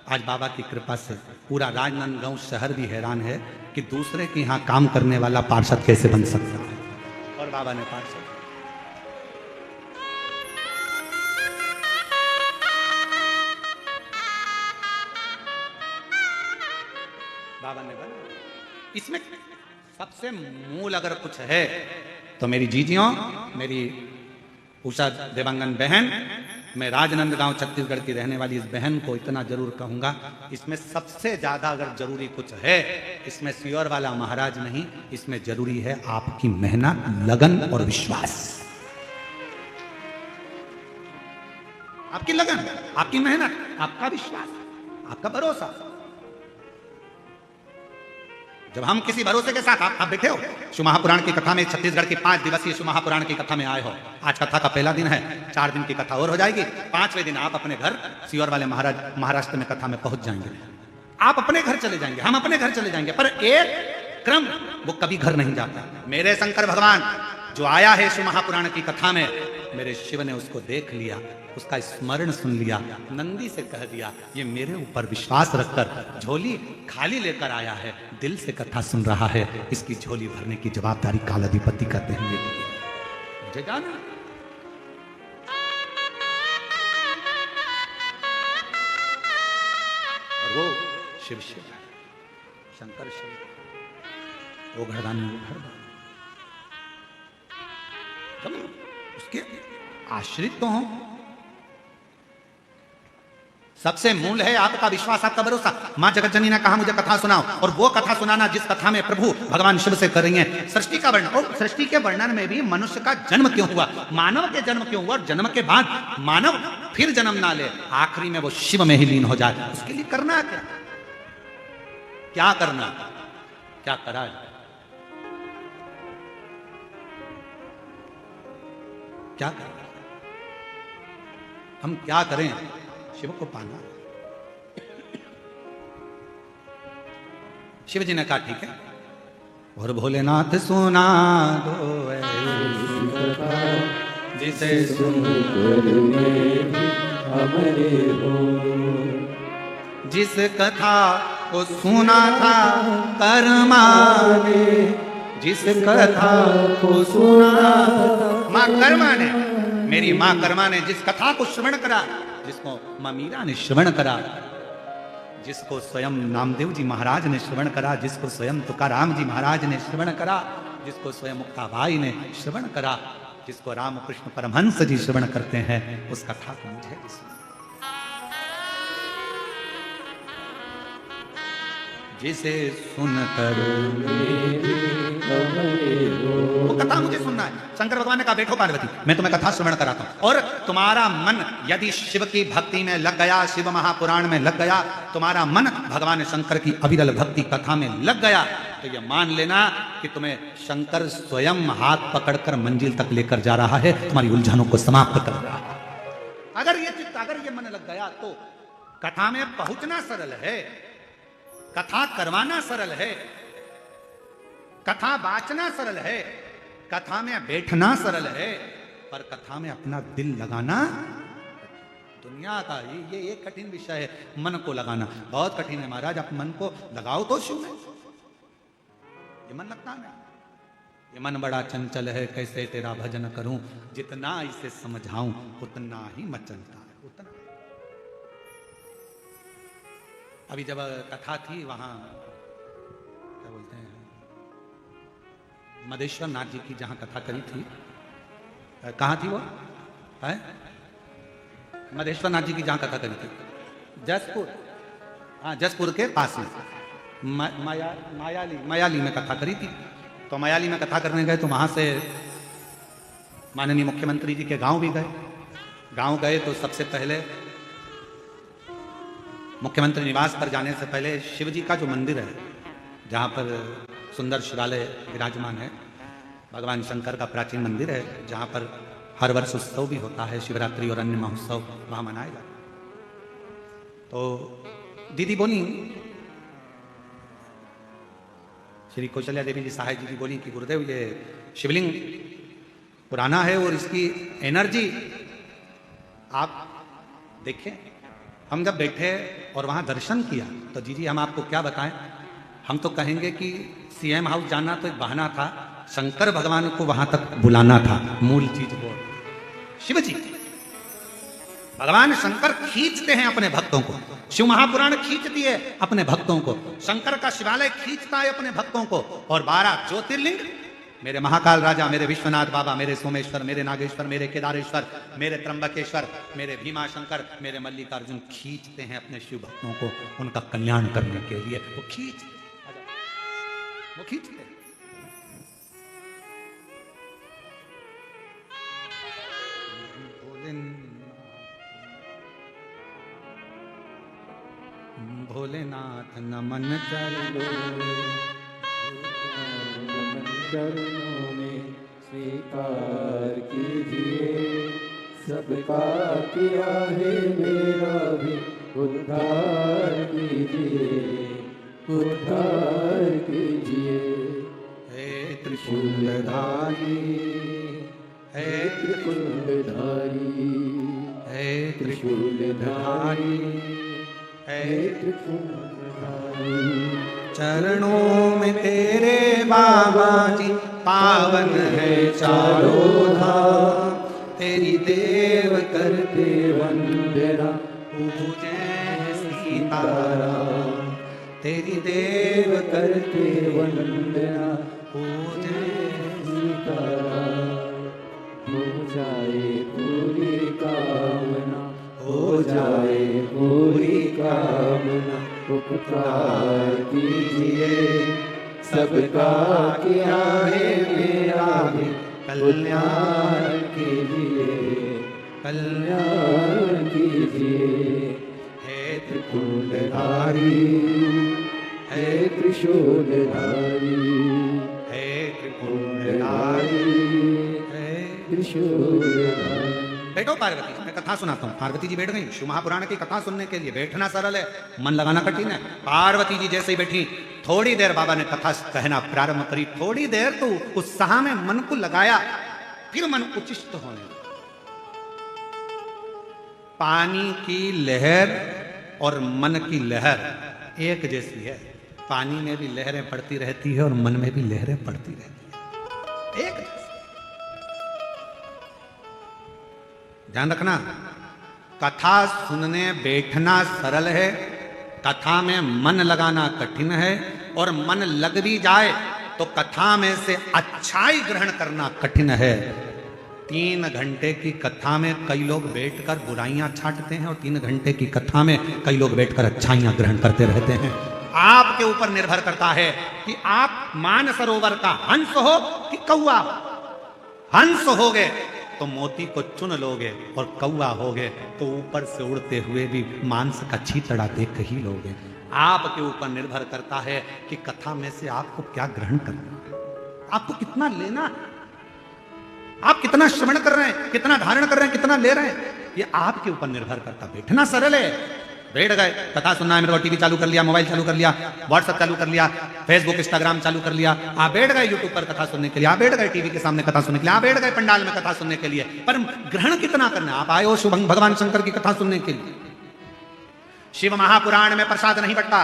आज बाबा की कृपा से पूरा राजनांदगांव शहर भी हैरान है कि दूसरे के यहाँ काम करने वाला पार्षद कैसे बन सकता है। और बाबा ने पार्षद बाबा ने बना। इसमें सबसे मूल अगर कुछ है तो मेरी जीजियों, मेरी उषा देवांगन बहन, मैं राजनांदगांव छत्तीसगढ़ की रहने वाली इस बहन को इतना जरूर कहूंगा, इसमें सबसे ज्यादा अगर जरूरी कुछ है, इसमें सियोर वाला महाराज नहीं, इसमें जरूरी है आपकी मेहनत, लगन और विश्वास। आपकी लगन, आपकी मेहनत, आपका विश्वास, आपका भरोसा। जब हम किसी भरोसे के साथ, आप बैठे हो शिव महापुराण की कथा में, छत्तीसगढ़ की 5 दिवसीय शिव महापुराण की कथा में आए हो। आज कथा का पहला दिन है, 4 दिन की कथा और हो जाएगी। 5वें दिन आप अपने घर सियोर वाले महाराज महाराष्ट्र में कथा में पहुंच जाएंगे। आप अपने घर चले जाएंगे, हम अपने घर चले जाएंगे, पर एक क्रम वो कभी घर नहीं जाता। मेरे शंकर भगवान जो आया है शिव महापुराण की कथा में, मेरे शिव ने उसको देख लिया, उसका स्मरण सुन लिया, नंदी से कह दिया ये मेरे ऊपर विश्वास रखकर झोली खाली लेकर आया है, दिल से कथा सुन रहा है, इसकी झोली भरने की जवाबदारी कालाधिपति करते हैं मेरी। मुझे जाना और वो शिव शिव शंकर शिव, वो घरदानी उसके आश्रित तो हों। सबसे मूल है आपका विश्वास, आपका भरोसा। मां जगत जननी ने कहा मुझे कथा सुनाओ, और वो कथा सुनाना जिस कथा में प्रभु भगवान शिव से कर रही है सृष्टि का वर्णन। और सृष्टि के वर्णन में भी मनुष्य का जन्म क्यों हुआ, मानव के जन्म क्यों हुआ, और जन्म के बाद मानव फिर जन्म ना ले, आखिरी में वो शिव में ही लीन हो जाए, उसके लिए करना क्या, क्या करना, क्या करा है, क्या करें, हम क्या करें शिव को पाना। शिव जी ने कहा ठीक है, और भोलेनाथ सुना दो जिसे हमारे हो, जिस कथा को सुना था कर्मा ने, जिस कथा को सुना माँ कर्मा ने, मेरी माँ कर्मा ने जिस कथा को श्रवण करा, जिसको माँ मीरा ने श्रवण करा, जिसको स्वयं नामदेव जी महाराज ने श्रवण करा, जिसको स्वयं तुकाराम जी महाराज ने श्रवण करा, जिसको स्वयं मुक्ताबाई ने श्रवण करा, जिसको रामकृष्ण परमहंस जी श्रवण करते हैं, उस कथा को मुझे जिसे सुनकर वो कथा मुझे सुनना है। शंकर भगवान ने कहा बैठो पार्वती, मैं तुम्हें कथा श्रवण कराता हूं, और तुम्हारा मन यदि शिव की भक्ति में लग गया, शिव महापुराण में लग गया, तुम्हारा मन भगवान शंकर की अविरल भक्ति कथा में लग गया, तो ये मान लेना कि तुम्हें शंकर स्वयं हाथ पकड़कर मंजिल तक लेकर जा रहा है, तुम्हारी उलझनों को समाप्त कर रहा है। अगर ये चित्त, अगर ये मन लग गया तो कथा में पहुंचना सरल है, कथा करवाना सरल है, कथा बांचना सरल है, कथा में बैठना सरल है, पर कथा में अपना दिल लगाना दुनिया का ये एक कठिन विषय है। मन को लगाना बहुत कठिन है महाराज, आप मन को लगाओ तो शिव में, ये मन लगता नहीं। ये मन बड़ा चंचल है, कैसे तेरा भजन करूं, जितना इसे समझाऊं उतना ही मचलता है, उतना। अभी जब कथा थी वहां क्या बोलते हैं मदेश्वर नाथ जी की जहां कथा करी थी, कहाँ थी वो है मदेश्वर नाथ जी की जहां कथा करी थी, जसपुर, हाँ जसपुर के पास में मायाली में कथा करी थी। तो मायाली में कथा करने गए तो वहां से माननीय मुख्यमंत्री जी के गांव भी गए। गांव गए तो सबसे पहले मुख्यमंत्री निवास पर जाने से पहले शिव जी का जो मंदिर है, जहाँ पर सुंदर शिवालय विराजमान है, भगवान शंकर का प्राचीन मंदिर है, जहाँ पर हर वर्ष उत्सव भी होता है, शिवरात्रि और अन्य महोत्सव वहाँ मनाए जाते हैं। तो दीदी बोली, श्री कौशल्या देवी जी सहाय जी बोली कि गुरुदेव ये शिवलिंग पुराना है और इसकी एनर्जी आप देखें। हम जब बैठे और वहाँ दर्शन किया तो जी हम आपको क्या बताएं, हम तो कहेंगे कि सीएम हाउस जाना तो एक बहाना था, शंकर भगवान को वहां तक बुलाना था। मूल चीज वो शिव जी, भगवान शंकर खींचते हैं अपने भक्तों को, शिव महापुराण खींचती है अपने भक्तों को, शंकर का शिवालय खींचता है अपने भक्तों को, और 12 ज्योतिर्लिंग मेरे महाकाल राजा, मेरे विश्वनाथ बाबा, मेरे सोमेश्वर, मेरे नागेश्वर, मेरे केदारेश्वर, मेरे त्र्यंबकेश्वर, मेरे भीमाशंकर, मेरे मल्लिकार्जुन खींचते हैं अपने शिव भक्तों को उनका कल्याण करने के लिए। वो खींचते हैं। भोलेनाथ नमन चलो, चरणों में स्वीकार कीजिए, सबका किया है मेरा भी उद्धार कीजिए, उद्धार कीजिए। हे त्रिशूलधारी, हे त्रिशूलधारी, हे त्रिशूलधारी, हे त्रिशूलधारी। चरणों में तेरे बाबा जी पावन है चारों धाम, तेरी देव करते वंदना पूजे सीताराम, तेरी देव करते वंदना पूजे सीताराम। हो जाए पूरी कामना, हो जाए पूरी कामना, उपकार कीजिए, सबका किया है मेरा भी कल्याण कीजिए, कल्याण कीजिए। हे त्रिशूलधारी, हे त्रिशूलधारी, हे त्रिशूलधारी, हे त्रिशूलधारी। बैठो पार्वती, मैं कथा सुनाता हूँ। पार्वती जी बैठ गई। शिव महापुराण की कथा सुनने के लिए बैठना सरल है, मन लगाना कठिन है। पार्वती जी जैसे ही बैठी, थोड़ी देर बाबा ने कथा कहना प्रारंभ करी। थोड़ी देर तो उत्साह में मन को लगाया, फिर मन उचिष्ट होने लगा। पानी की लहर और मन की लहर एक जैसी है। पानी में भी लहरें पड़ती रहती है और मन में भी लहरें पड़ती रहती है, एक जैसी। ध्यान रखना, कथा सुनने बैठना सरल है, कथा में मन लगाना कठिन है, और मन लग भी जाए तो कथा में से अच्छाई ग्रहण करना कठिन है। 3 घंटे की कथा में कई लोग बैठकर बुराइयां छांटते हैं, और 3 घंटे की कथा में कई लोग बैठकर अच्छाइयां ग्रहण करते रहते हैं। आपके ऊपर निर्भर करता है कि आप मानसरोवर का हंस हो कि कौवा। हंस हो गए तो मोती को चुन लोगे, और कौवा हो गए तो ऊपर से उड़ते हुए भी मांस का छीतड़ा देख ही लोगे। आपके ऊपर निर्भर करता है कि कथा में से आपको क्या ग्रहण करना है, आपको कितना लेना है, आप कितना श्रवण कर रहे हैं, कितना धारण कर रहे हैं, कितना ले रहे हैं, ये आपके ऊपर निर्भर करता है। बैठना सरल है, बैठ गए, कथा सुनना है, मेरे को टीवी चालू कर लिया, मोबाइल चालू कर लिया, व्हाट्सएप चालू कर लिया, फेसबुक इंस्टाग्राम चालू कर लिया, आप बैठ गए यूट्यूब पर कथा सुनने के लिए, आप बैठ गए टीवी के सामने कथा सुनने के लिए, आप बैठ गए पंडाल में कथा सुनने के लिए, पर ग्रहण कितना करना है? आप आए हो शिव भगवान शंकर की कथा सुनने के लिए। शिव महापुराण में प्रसाद नहीं बंटता।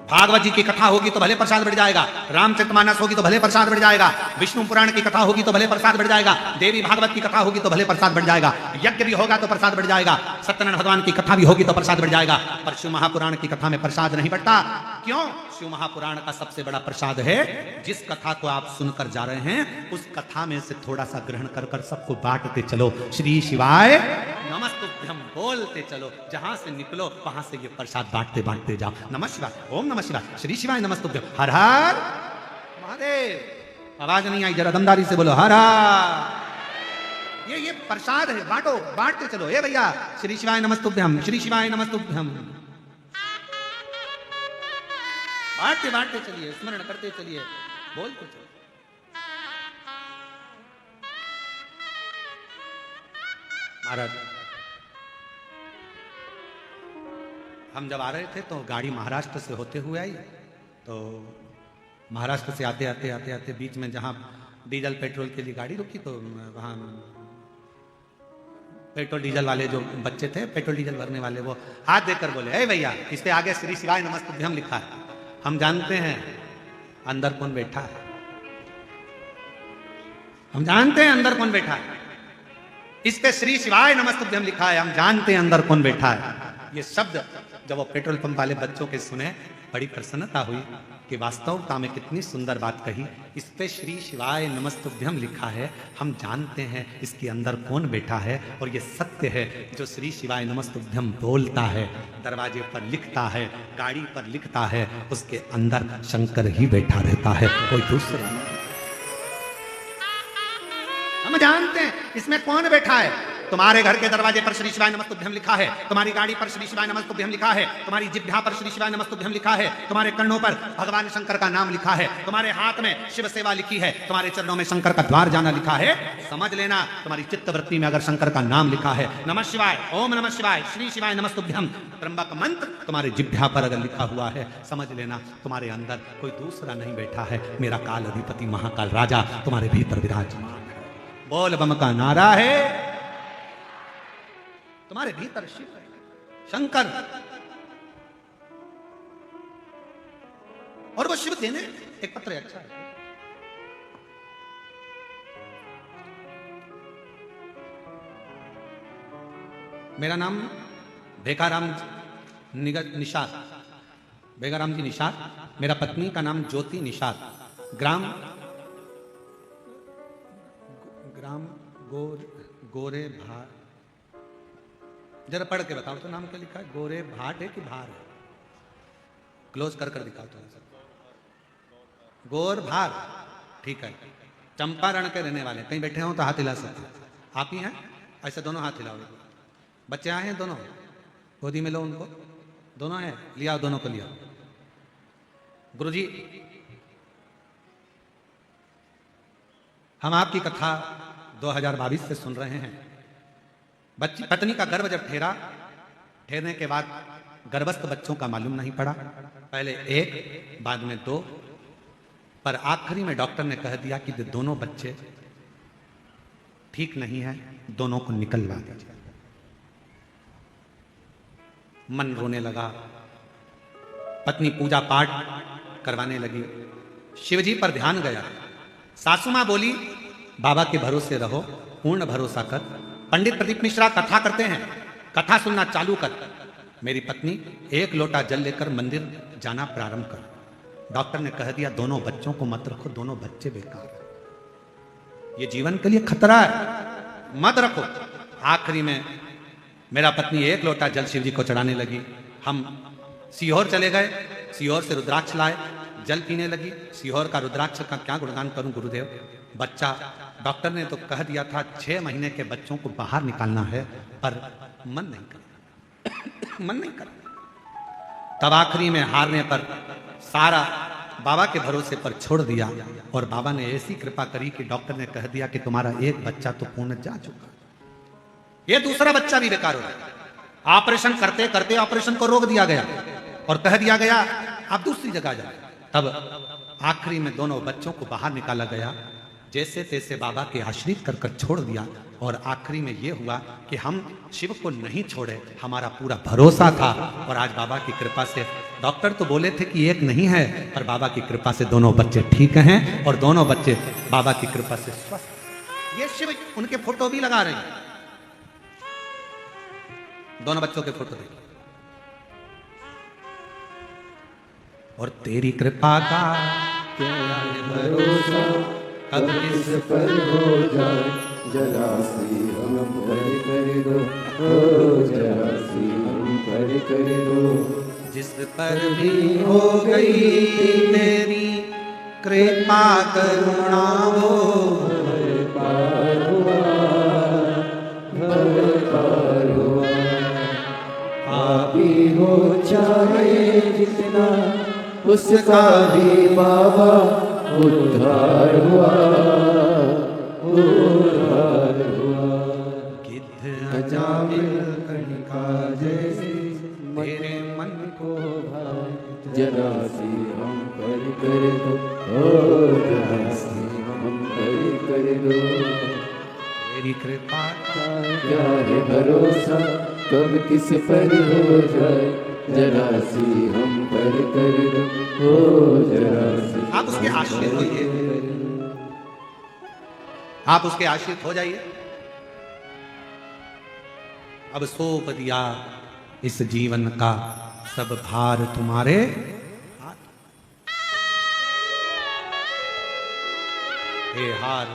भागवत जी की कथा होगी तो भले प्रसाद बढ़ जाएगा, रामचरितमानस होगी तो भले प्रसाद बढ़ जाएगा, विष्णु पुराण की कथा होगी तो भले प्रसाद बढ़ जाएगा, देवी भागवत की कथा होगी तो भले प्रसाद बढ़ जाएगा, यज्ञ भी होगा तो प्रसाद बढ़ जाएगा, सत्यनारायण भगवान की कथा भी होगी तो प्रसाद बढ़ जाएगा। पर शिव महापुराण की कथा में प्रसाद नहीं बढ़ता। क्यों? शिव महापुराण का सबसे बड़ा प्रसाद है, जिस कथा को आप सुनकर जा रहे हैं उस कथा में से थोड़ा सा ग्रहण कर कर सबको बांटते चलो। श्री शिवाय नमस्तुभ्यम बोलते चलो, जहां से निकलो वहां से ये प्रसाद बांटते बांटते जाओ। नमः शिवाय, ओम नमः शिवाय, श्री शिवाय नमस्तुभ्यम, हर हर महादेव। आवाज नहीं आई, जरा दमदारी से बोलो हर हर। ये प्रसाद है, बांटो, बांटते चलो। ए भैया, श्री शिवाय नमस्तुभ्यम, श्री शिवाय नमस्तुभ्यम, बांटते बांटते चलिए, स्मरण करते चलिए, बोलते चलिए। महाराज हम जब आ रहे थे तो गाड़ी महाराष्ट्र से होते हुए आई, तो महाराष्ट्र से आते आते आते आते बीच में जहाँ डीजल पेट्रोल के लिए गाड़ी रुकी, तो वहाँ पेट्रोल डीजल वाले जो बच्चे थे, पेट्रोल डीजल भरने वाले, वो हाथ देकर बोले, अरे भैया इस पे आगे श्री शिवाय नमस्तुभ्यम लिखा है, हम जानते हैं अंदर कौन बैठा है, हम जानते हैं अंदर कौन बैठा है, इस पे श्री शिवाय नमस्तुभ्यम लिखा है, हम जानते हैं अंदर कौन बैठा है। ये शब्द जब वो पेट्रोल पंप वाले बच्चों के सुने, बड़ी प्रसन्नता हुई कि वास्तवता में कितनी सुंदर बात कही। इस पे श्री शिवाय नमस्तुभ्यम लिखा है, हम जानते हैं इसके अंदर कौन बैठा है, और ये सत्य है। जो श्री शिवाय नमस्तुभ्यम बोलता है, दरवाजे पर लिखता है, गाड़ी पर लिखता है, उसके अंदर शंकर ही बैठा रहता है, कोई दूसरा नहीं। हम जानते हैं इसमें कौन बैठा है। तुम्हारे घर के दरवाजे पर श्री शिवाय नमस्तुभ्यम लिखा है, तुम्हारी गाड़ी पर श्री शिवाय नमस्तुभ्यम लिखा है, तुम्हारी जिह्वा पर श्री शिवाय नमस्तुभ्यम लिखा है, तुम्हारे कर्णों पर भगवान शंकर का नाम लिखा है, तुम्हारे हाथ में शिव सेवा लिखी है, तुम्हारे चरणों में शंकर का द्वार जाना लिखा है। समझ लेना, तुम्हारी चित्त वृत्ति में अगर शंकर का नाम लिखा है, नमः शिवाय, ओम नमः शिवाय, श्री शिवाय नमस्तुभ्यम, त्र्यंबक मंत्र तुम्हारे जिह्वा पर अगर लिखा हुआ है, समझ लेना तुम्हारे अंदर कोई दूसरा नहीं बैठा है, मेरा काल अधिपति महाकाल राजा तुम्हारे भीतर विराजमान है। बोल बम का नारा है, तुम्हारे भीतर शिव है, शंकर, और वो शिव देने एक पत्र अच्छा है। मेरा नाम भेकाराम निषाद, भेकाराम जी निषाद, मेरा पत्नी का नाम ज्योति निषाद, ग्राम गोरे भाट, जरा पढ़ के बताओ तो नाम क्या लिखा है, गोरे भाट है कि भार है, क्लोज कर दिखाओ तो सर, गोर भार, ठीक है। चंपारण के रहने वाले, कहीं बैठे हो तो हाथ हिला सकते, आप ही हैं, ऐसे दोनों हाथ हिलाओ। बच्चे आए हैं दोनों, गोदी में लो उनको, दोनों हैं, लिया दोनों को लिया। गुरुजी हम आपकी कथा 2022 से सुन रहे हैं। बच्ची पत्नी का गर्भ जब ठहरने के बाद गर्भस्थ बच्चों का मालूम नहीं पड़ा, पहले एक बाद में दो, पर आखिरी में डॉक्टर ने कह दिया कि दोनों बच्चे ठीक नहीं है, दोनों को निकलवा दीजिए। मन रोने लगा, पत्नी पूजा पाठ करवाने लगी, शिवजी पर ध्यान गया। सासू मां बोली बाबा के भरोसे रहो, पूर्ण भरोसा कर। पंडित प्रदीप मिश्रा कथा करते हैं, कथा सुनना चालू कर। मेरी पत्नी एक लोटा जल लेकर मंदिर जाना प्रारंभ कर। डॉक्टर ने कह दिया दोनों बच्चों को मत रखो, दोनों बच्चे बेकार है, ये जीवन के लिए खतरा है, मत रखो। आखिरी में मेरा पत्नी एक लोटा जल शिव जी को चढ़ाने लगी। हम सीहोर चले गए, सीहोर से रुद्राक्ष लाए, जल पीने लगी। सीहोर का रुद्राक्ष का क्या गुणगान करूं गुरुदेव। बच्चा डॉक्टर ने तो कह दिया था 6 महीने के बच्चों को बाहर निकालना है, पर मन नहीं कर मन नहीं कर। तब आखिरी में हारने पर सारा बाबा के भरोसे पर छोड़ दिया, और बाबा ने ऐसी कृपा करी कि डॉक्टर ने कह दिया कि तुम्हारा एक बच्चा तो पूर्ण जा चुका, ये दूसरा बच्चा भी बेकार हो गया। ऑपरेशन करते करते ऑपरेशन को रोक दिया गया और कह दिया गया आप दूसरी जगह जाए। तब आखिरी में दोनों बच्चों को बाहर निकाला गया, जैसे तैसे बाबा के आश्रित कर कर छोड़ दिया। और आखिरी में यह हुआ कि हम शिव को नहीं छोड़े, हमारा पूरा भरोसा था। और आज बाबा की कृपा से, डॉक्टर तो बोले थे कि एक नहीं है, पर बाबा की कृपा से दोनों बच्चे ठीक हैं, और दोनों बच्चे बाबा की कृपा से स्वस्थ। ये शिव उनके फोटो भी लगा रहे हैं, दोनों बच्चों के फोटो देखिए। और तेरी कृपा का क्या भरोसा कब किस पर हो जाए, जरा सी हम पर कर दो, ओ जरा सी हम पर कर दो। जिस पर भी हो गई तेरी कृपा करुणा हो, भर पार हुआ, भर पार हुआ। पापी हो चाहे जितना, उसका भी बाबा उद्धार हुआ, उद्धार हुआ। गिद्ध अजामिल कणिका जैसी तेरे मन को भाए, जरा सी हम पर कर दो, ओ जरा सी हम पर कर दो। तेरी कृपा का क्या है भरोसा, कब किस पर हो जाए, जरा सी हम पर कर दो, ओ जरा सी। आप उसके आश्रित होइए, आप उसके आश्रित हो जाइए। अब सौंप दिया इस जीवन का सब भार तुम्हारे हाथ। ये हार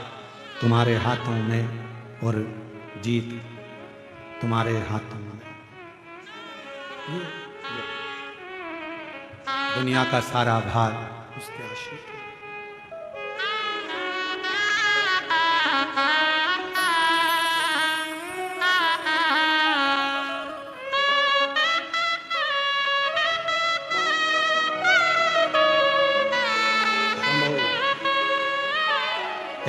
तुम्हारे हाथों में और जीत तुम्हारे हाथों में। दुनिया का सारा भार उसके आश्रित है।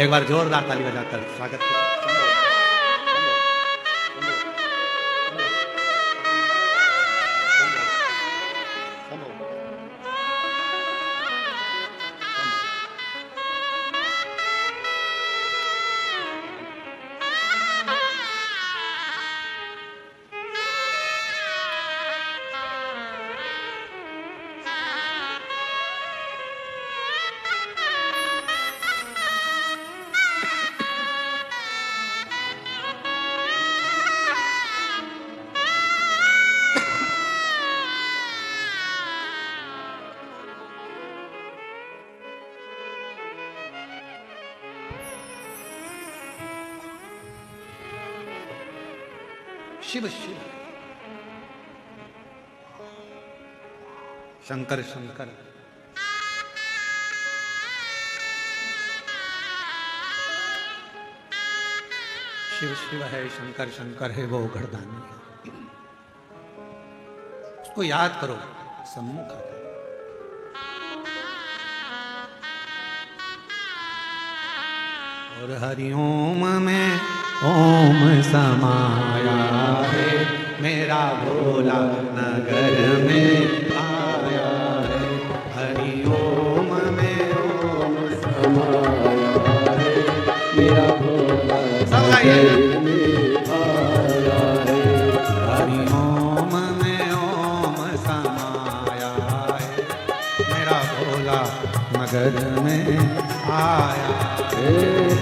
एक बार जोरदार ताली बजाकर स्वागत करें। शिव शिव शंकर शंकर शिव शिव है, शंकर शंकर है, वो घरदानी है। उसको याद करो, सम्मुख आ जाए। और हरिओम में ओम समाया है, मेरा भोला नगर में आया है। हरिओम में ओम समाया है, मेरा भोला नगर में आया है। हरिओम में ओम समाया है, मेरा भोला नगर में आया है।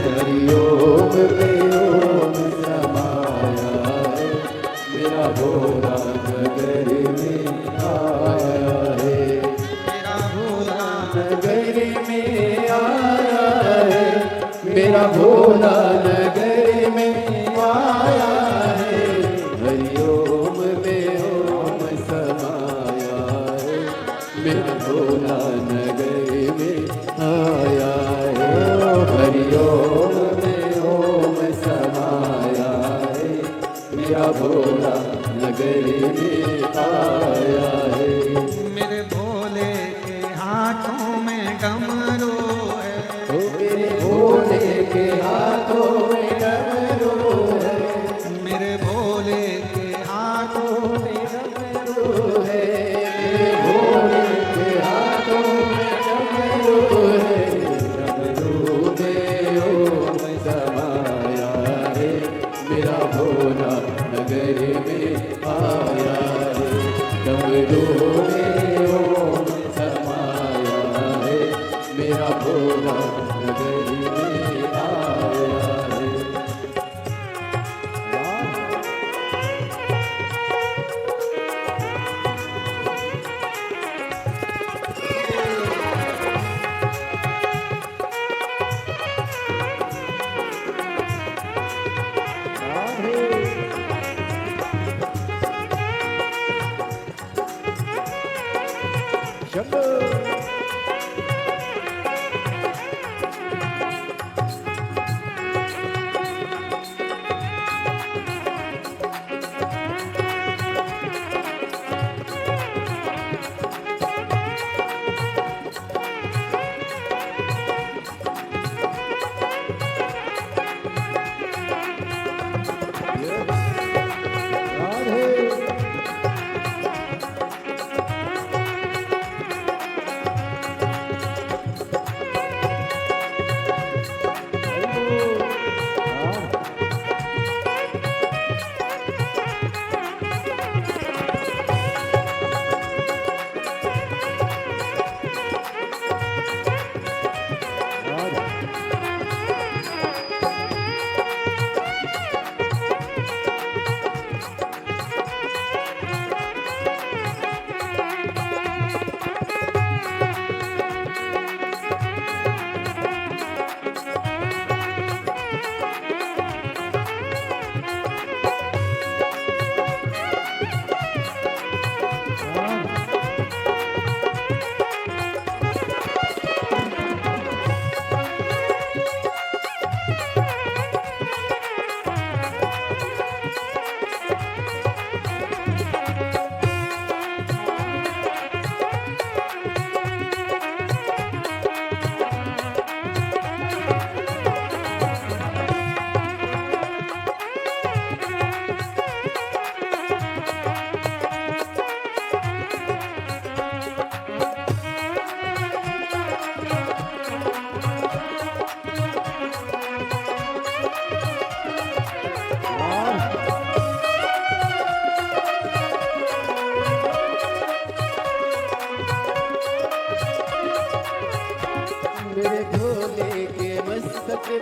हरिओम में ओम समाया है, मेरा भोला नगर में आया है। मेरा भोला नगर में आया है, मेरा भोला नगर में आया है। हरिओम में ओम समाया है, मेरा भोला नगर में आया है। हरिओम में ओम समाया है, मेरा भोला नगर में आया है। मेरे भोले के हाथों में डमरू है, ओ मेरे भोले के हाथों में डमरू है, मेरे भोले के हाथों में डमरू है। मेरे भोले के हाथों में डमरू है, डमरू में ओम समाया है, मेरा भोला नगर में आया है। डमरू में ओम समाया है, मेरा भोला नगर में आया है।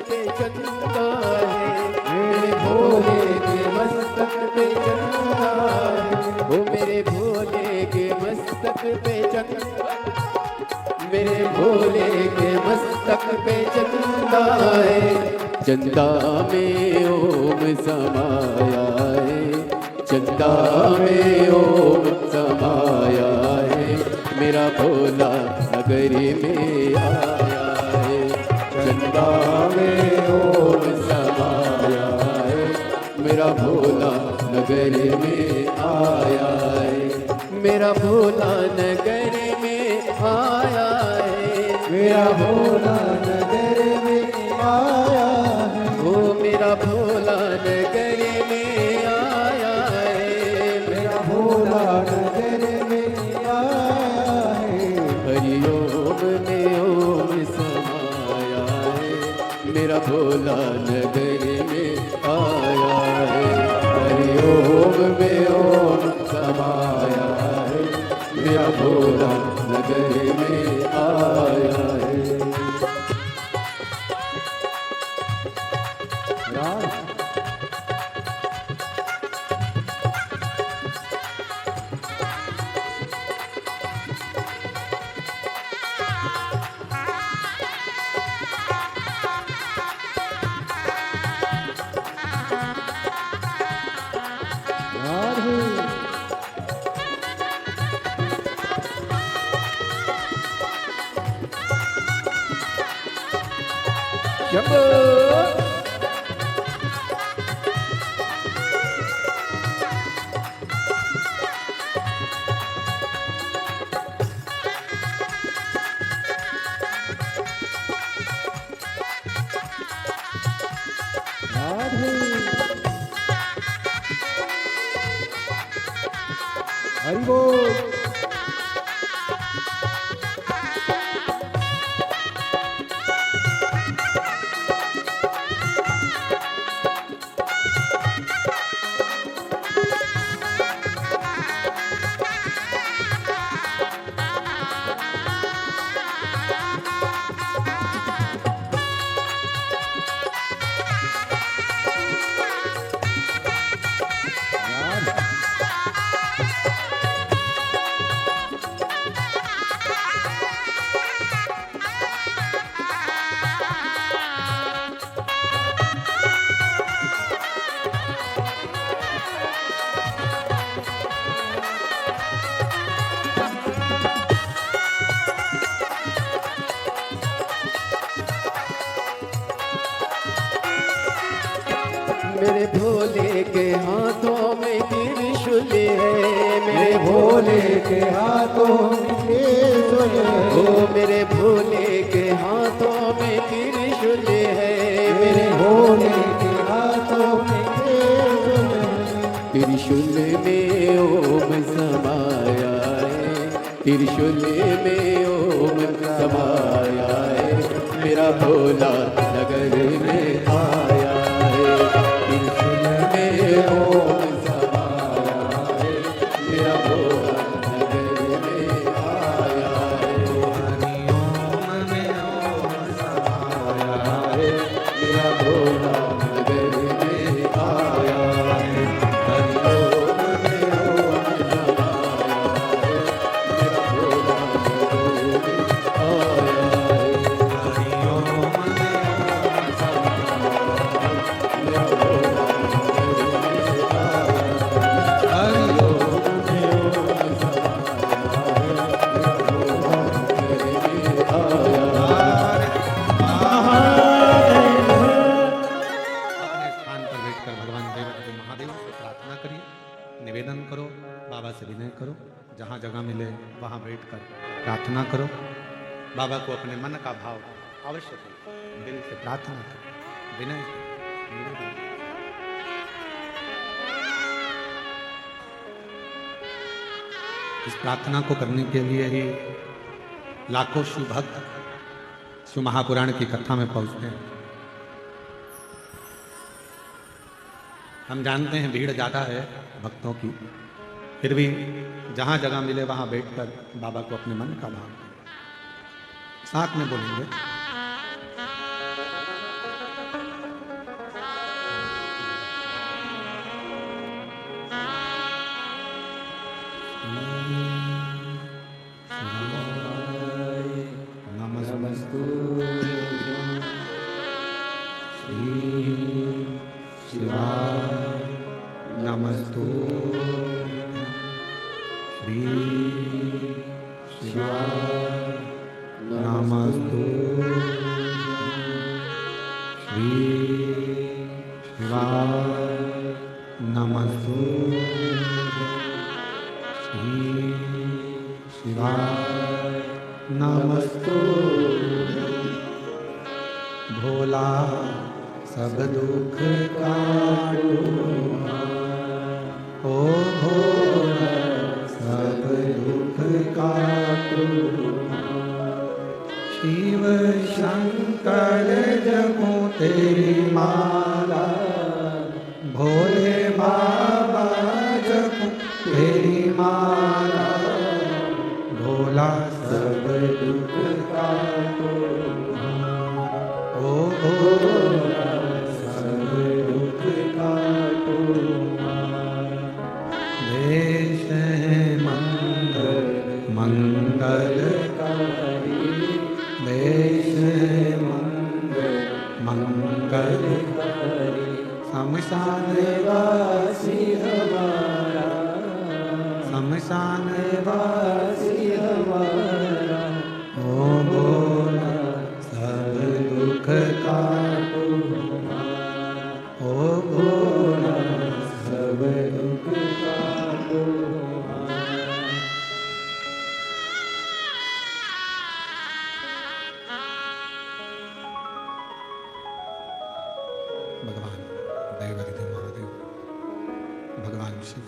पे चंदा है, मेरे भोले के मस्तक पे चंदा है, वो मेरे भोले के मस्तक पे चंदा, मेरे भोले के मस्तक पे चंदा है, चंदा में ओम समाया है, चंदा में ओम समाया है, मेरा भोला नगरी में आया है, चंदा में ओम समाया है, मेरा भोला नगरी में आया है, मेरा भोला नगरी में आया है, मेरा भोला नगरी में आया है, वो मेरा भोला नगरी में आया है, मेरा भोला नगरी में आया है, हरिओम में ओम समाया है, मेरा भोला नगरी में आया है, हरिओम में ओम समाया है, मेरा भोला नगरी में आया है। हरि बोल। मेरे भोले के हाथों में त्रिशूल है, मेरे भोले के हाथों में त्रिशूल है, ओ मेरे भोले के हाथों में त्रिशूल है, मेरे भोले के हाथों में त्रिशूल है, त्रिशूल में ओम समाया है, त्रिशूल में ओम समाया है, मेरा भोला नगर में आया है, त्रिशूल में ओम समाया है, मेरा भोला नगर में आया है, हरिओम में ओम समाया है, मेरा भोला नगर में आया है, हरिओम में ओम समाया है, मेरा भोला नगर में आया है, हरिओम में ओम निवेदन करो, बाबा से विनय करो, जहाँ जगह मिले वहाँ बैठकर प्रार्थना करो, बाबा को अपने मन का भाव अवश्य करो, दिल से प्रार्थना करो, विनय निवेदन। इस प्रार्थना को करने के लिए ही लाखों शिव भक्त शिव महापुराण की कथा में पहुंचते हैं। हम जानते हैं भीड़ ज़्यादा है भक्तों की, फिर भी जहाँ जगह मिले वहाँ बैठकर बाबा को अपने मन का भाव साथ में बोलेंगे। भोला सब दुख काटो, ओ भोला सब दुख काटो। शिव शंकर जपो तेरी माला, भोले बाबा जपो तेरी माला, भोला सब दुख काटो, ओ भोला सब दुख काटो। देश है मंगल मंगलकारी, देश है मंगल मंगलकारी, शमशान वासी हमारा, शमशान वासी हमारा, ओ भोला सब दुख काटो, ओ भोला सब दुख काटो। भगवान दैवरिदेव महादेव, भगवान शिव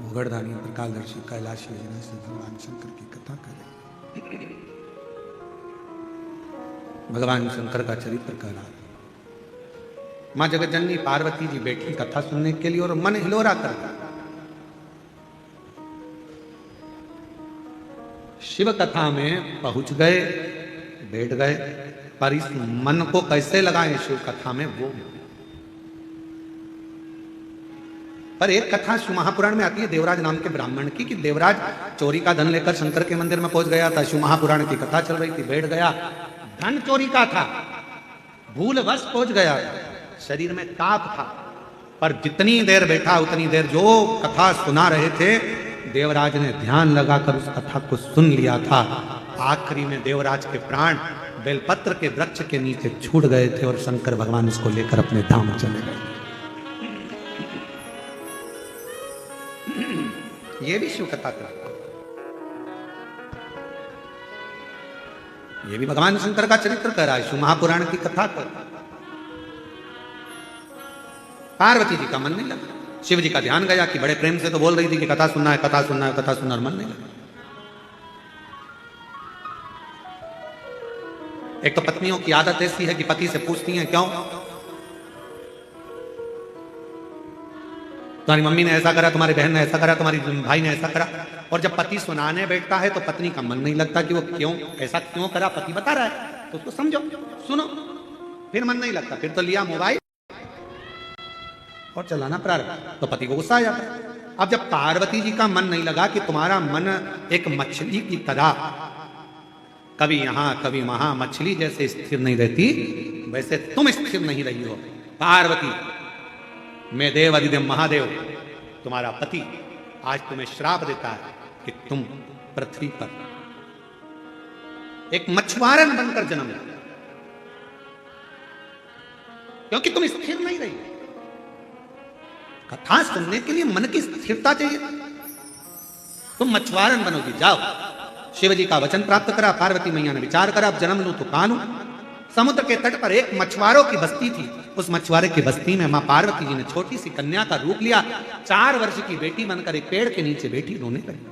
भूगढ़धानी प्रकालदर्शी कैलाश योजना से भगवान शंकर की कथा करें। भगवान शंकर का चरित्र कह रहा है। मां जगतजननी पार्वती जी बैठी कथा सुनने के लिए और मन हिलोरा कर रहा। शिव कथा में पहुंच गए, बैठ गए, पर इस मन को कैसे लगाएं शिव कथा में वो। पर एक कथा शिव महापुराण में आती है देवराज नाम के ब्राह्मण की, कि देवराज चोरी का धन लेकर शंकर के मंदिर में पहुंच गया था। शिव महापुराण की कथा चल रही थी, बैठ गया, धन चोरी का था, भूलवश पहुंच गया, शरीर में ताप था, पर जितनी देर बैठा उतनी देर जो कथा सुना रहे थे देवराज ने ध्यान लगाकर उस कथा को सुन लिया था। आखिरी में देवराज के प्राण बेलपत्र के वृक्ष के नीचे छूट गए थे और शंकर भगवान उसको लेकर अपने धाम चले गए। ये भी शिव कथा था, ये भी भगवान शंकर का चरित्र कह रहा है, शिव महापुराण की कथा कर। पार्वती जी का मन नहीं लगा, शिव जी का ध्यान गया कि बड़े प्रेम से तो बोल रही थी कि कथा सुनना है, कथा सुनना है, कथा सुनना, और मन नहीं लगा। एक तो पत्नियों की आदत ऐसी है कि पति से पूछती हैं क्यों, तुम्हारी मम्मी ने ऐसा करा, तुम्हारी बहन ने ऐसा करा, तुम्हारी भाई ने ऐसा करा। और जब पति सुनाने बैठता है तो पत्नी का मन नहीं लगता कि वो क्यों ऐसा क्यों करा, पति बता रहा है तो उसको समझो, सुनो, फिर मन नहीं लगता, फिर तो लिया मोबाइल और चलाना प्रारंभ, तो पति को गुस्सा आ जाता है। अब जब पार्वती जी का मन नहीं लगा कि तुम्हारा मन एक मछली की तरह कभी यहां कभी वहां मछली जैसे स्थिर नहीं रहती, वैसे तुम स्थिर नहीं रही हो पार्वती। मैं देव अधिदेव महादेव तुम्हारा पति आज तुम्हें श्राप देता है कि तुम पृथ्वी पर एक मछुआरन बनकर जन्म लो, क्योंकि तुम स्थिर नहीं रही। कथा सुनने के लिए मन की स्थिरता चाहिए, तुम मछुआरन बनोगी। जाओ, शिव जी का वचन प्राप्त करा, पार्वती मैया ने विचार करा, अब जन्म लूं तो कहां लूं। समुद्र के तट पर एक मछुआरों की बस्ती थी, उस मछुआरे की बस्ती में मां पार्वती जी ने छोटी सी कन्या का रूप लिया, 4 वर्ष की बेटी बनकर एक पेड़ के नीचे बैठी रोने लगी।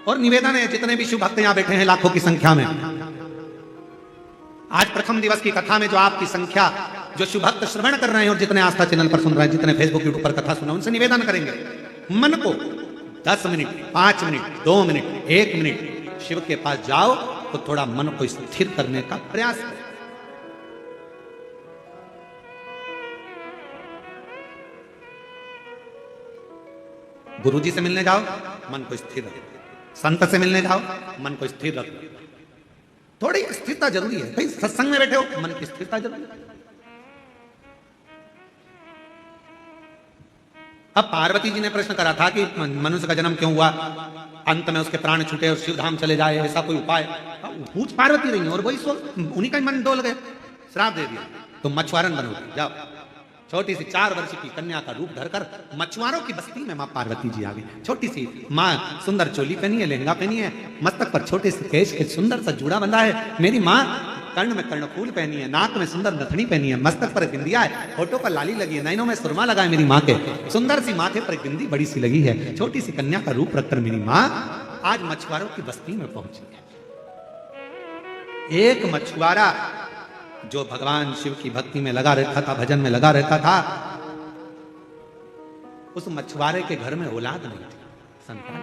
और निवेदन है, जितने भी शिव भक्त यहां बैठे हैं लाखों की संख्या में, आज प्रथम दिवस की कथा में जो आपकी संख्या, जो शिव भक्त श्रवण कर रहे हैं और जितने आस्था चैनल पर सुन रहे हैं, जितने फेसबुक यूट्यूब पर कथा सुना, उनसे निवेदन करेंगे, मन को 10 minute, 5 minute, 2 minute, 1 minute Shiv के पास जाओ तो थोड़ा मन को स्थिर करने का प्रयास करें। गुरुजी से मिलने जाओ, मन को स्थिर रखो। संत से मिलने जाओ, मन को स्थिर रखो। थोड़ी स्थिरता जरूरी है भाई। सत्संग में बैठे हो, मन की स्थिरता जरूरी है। अब पार्वती जी ने प्रश्न करा था कि मनुष्य का जन्म क्यों हुआ, अंत में उसके प्राण छूटे और शिवधाम चले जाए, ऐसा कोई उपाय? पूछ पार्वती रही और वही उन्हीं का मन डोल गए, श्राप दे दिया। तुम मछुआरन बनोगे, जाओ। छोटी सी 4 वर्ष की कन्या का रूप धरकर मछुआरों की बस्ती में मां पार्वती जी आ गई। छोटी सी मां, सुंदर चोली पहनी है, लहंगा पहनी है, मस्तक पर छोटे से केश के सुंदर सा जूड़ा बंधा है। मेरी मां कर्ण में कर्णफूल पहनी है, नाक में सुंदर नथनी पहनी है, मस्तक पर बिंदिया है, होठों पर लाली लगी है, नैनों में सुरमा लगा है। मेरी माँ के सुंदर सी माथे पर बिंदी बड़ी सी लगी है। छोटी सी कन्या का रूप रखकर मेरी माँ आज मछुआरों की बस्ती में पहुंची है। एक मछुआरा जो भगवान शिव की भक्ति में लगा रहता था, भजन में लगा रहता था, उस मछुआरे के घर में औलाद नहीं थी, संतान।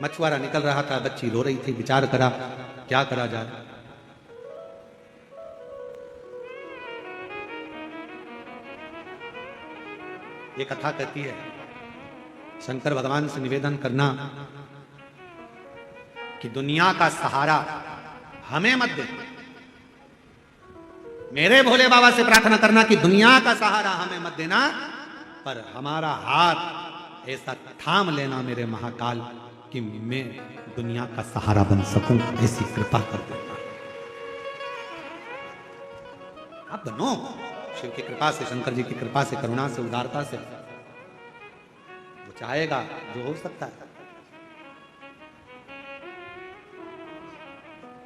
मछुआरा निकल रहा था, बच्ची रो रही थी, विचार करा क्या करा जाए। ये कथा कहती है शंकर भगवान से निवेदन करना कि दुनिया का सहारा हमें मत दे। मेरे भोले बाबा से प्रार्थना करना कि दुनिया का सहारा हमें मत देना, पर हमारा हाथ ऐसा थाम लेना मेरे महाकाल कि मैं दुनिया का सहारा बन सकूं, ऐसी कृपा कर देना। आप बनो शिव की कृपा से, शंकर जी की कृपा से, करुणा से, उदारता से। वो चाहेगा जो हो सकता है।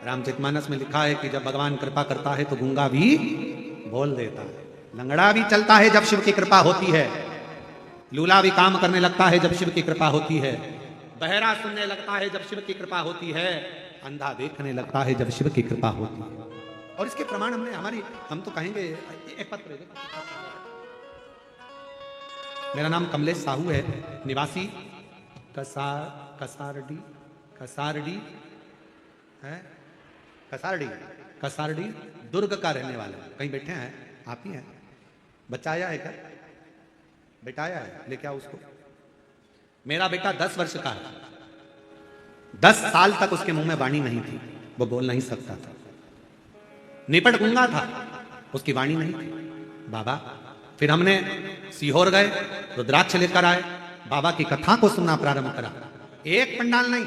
रामचरितमानस में लिखा है कि जब भगवान कृपा करता है तो गूंगा भी बोल देता है, लंगड़ा भी चलता है जब शिव की कृपा होती है, लूला भी काम करने लगता है जब शिव की कृपा होती है, बहरा सुनने लगता है जब शिव की कृपा होती है, अंधा देखने लगता है जब शिव की कृपा होती है। और इसके प्रमाण हम तो कहेंगे एक पत्र। मेरा नाम कमलेश साहू है, निवासी कसारडी दुर्ग का रहने वाला। कहीं बैठे हैं आप ही हैं? बच्चा आया है क्या? बेटा आया है, लेके आओ उसको। मेरा बेटा 10 वर्ष का है। 10 साल तक उसके मुंह में वाणी नहीं थी, वो बोल नहीं सकता था, निपट गूंगा था, उसकी वाणी नहीं थी। बाबा, फिर हमने सीहोर गए, रुद्राक्ष लेकर आए, बाबा की कथा को सुनना प्रारंभ करा। एक पंडाल नहीं,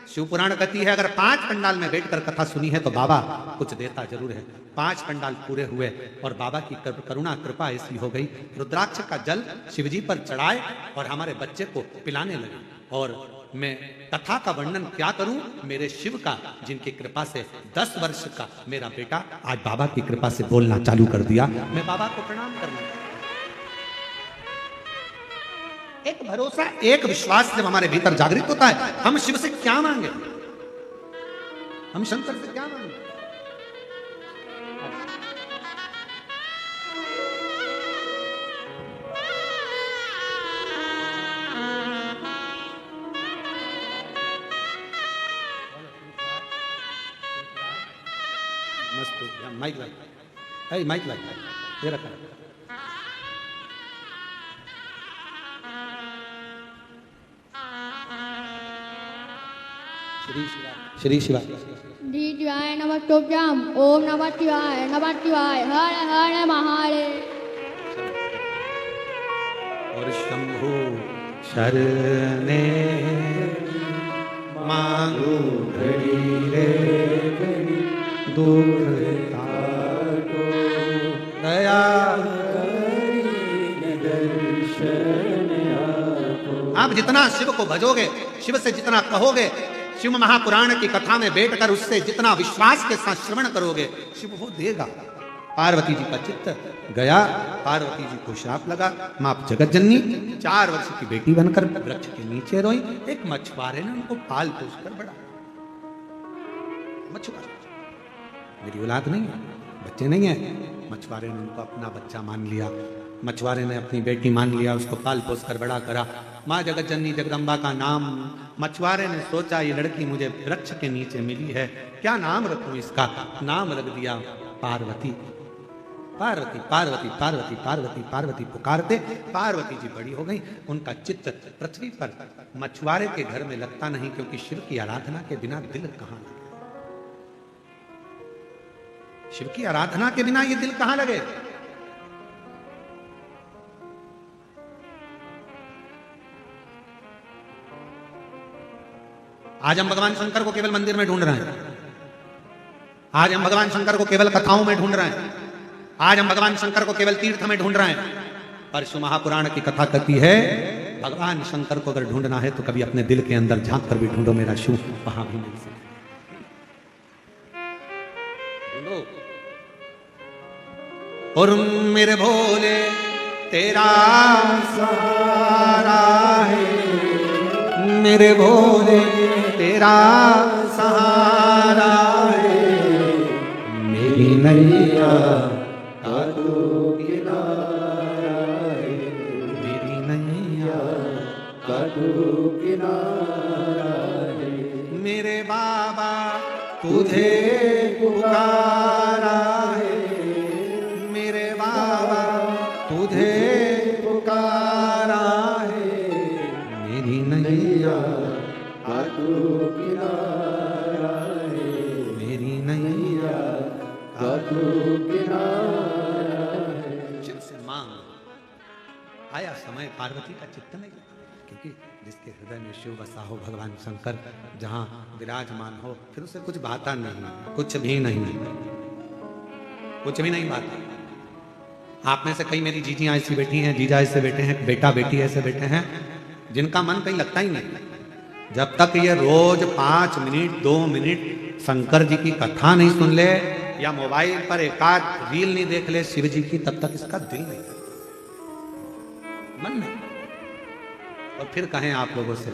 शिव पुराण कहती है अगर 5 पंडाल में बैठकर कथा सुनी है तो बाबा कुछ देता जरूर है। 5 पंडाल पूरे हुए और बाबा की करुणा कृपा ऐसी हो गई, रुद्राक्ष का जल शिवजी पर चढ़ाए और हमारे बच्चे को पिलाने लगे। और मैं कथा का वर्णन क्या करूं, मेरे शिव का, जिनकी कृपा से 10 वर्ष का मेरा बेटा आज बाबा की कृपा से बोलना चालू कर दिया। मैं बाबा को प्रणाम करना। एक भरोसा, एक विश्वास जब हमारे भीतर जागृत होता है, हम शिव से क्या मांगे, हम शंकर से क्या मांगे। मस्त माइक लाइक, माइक लाइक ये रखा। श्री शिवाय श्री शिवाय नमस्तुभ्यम। ओम नमः शिवाय, नमः शिवाय, हर हर महादेव। और शंभु शरणे मांगू घड़ी रे घड़ी, दुख तारो दया आप जितना शिव को भजोगे, शिव से जितना कहोगे, शिव महापुराण की कथा में बैठकर उससे जितना विश्वास के साथ श्रवण करोगे, शिव वो देगा। पार्वती जी का चित्त गया, पार्वती जी को श्राप लगा। मां जगत जननी 4 वर्ष की बेटी बनकर वृक्ष के नीचे रोई। एक मछुआरे ने उनको पाल पोस कर बड़ा। मछुआरा, मेरी औलाद नहीं है, बच्चे नहीं है, मछुआरे ने उनको अपना बच्चा मान लिया मछुआरे ने अपनी बेटी मान लिया, उसको पाल पोस कर बड़ा करा। माँ जगत जननी जगदम्बा का नाम मछुआरे ने सोचा ये लड़की मुझे वृक्ष के नीचे मिली है, क्या नाम रखूं इसका? नाम रख दिया पार्वती। पार्वती पार्वती पार्वती पार्वती पार्वती पुकारते पार्वती जी बड़ी हो गई। उनका चित्त पृथ्वी पर मछुआरे के घर में लगता नहीं, क्योंकि शिव की आराधना के बिना दिल कहां लगे? शिव की आराधना के बिना ये दिल कहां लगे? आज हम भगवान शंकर को केवल मंदिर में ढूंढ रहे हैं, आज हम भगवान शंकर को केवल कथाओं में ढूंढ रहे हैं, आज हम भगवान शंकर को केवल तीर्थ में ढूंढ रहे हैं। परशु महापुराण की कथा कहती है भगवान शंकर को अगर ढूंढना है तो कभी अपने दिल के अंदर झांक कर भी ढूंढो मेरा शिव, वहां भी मिल सकता। और मेरे भोले तेरा सहारा है, मेरे भोले तेरा सहारा है, मेरी नैया का तू किनारा है, मेरी नैया का तू किनारा है, मेरे बाबा तुझे पुकारा है, मेरे बाबा तुझे पुकारा है, मेरी नैया का तू किनारा है, मेरी नैया का तू किनारा है। शिव से मांग, आया समय पार्वती का चित्त नहीं, क्योंकि जिसके हृदय में शिव बसा हो भगवान शंकर जहां विराजमान हो, फिर उसे कुछ भाता नहीं, कुछ भी नहीं, कुछ भी नहीं भाता। आप में से कई मेरी जीजियां ऐसी बैठी हैं, जीजा ऐसे बैठे हैं, बेटा बेटी ऐसे बैठे हैं जिनका मन कहीं लगता ही नहीं। जब तक ये रोज 5 मिनट 2 मिनट शंकर जी की कथा नहीं सुन ले या मोबाइल पर एकाध रील नहीं देख ले शिव जी की, तब तक इसका दिल नहीं, मन नहीं। और फिर कहें आप लोगों से,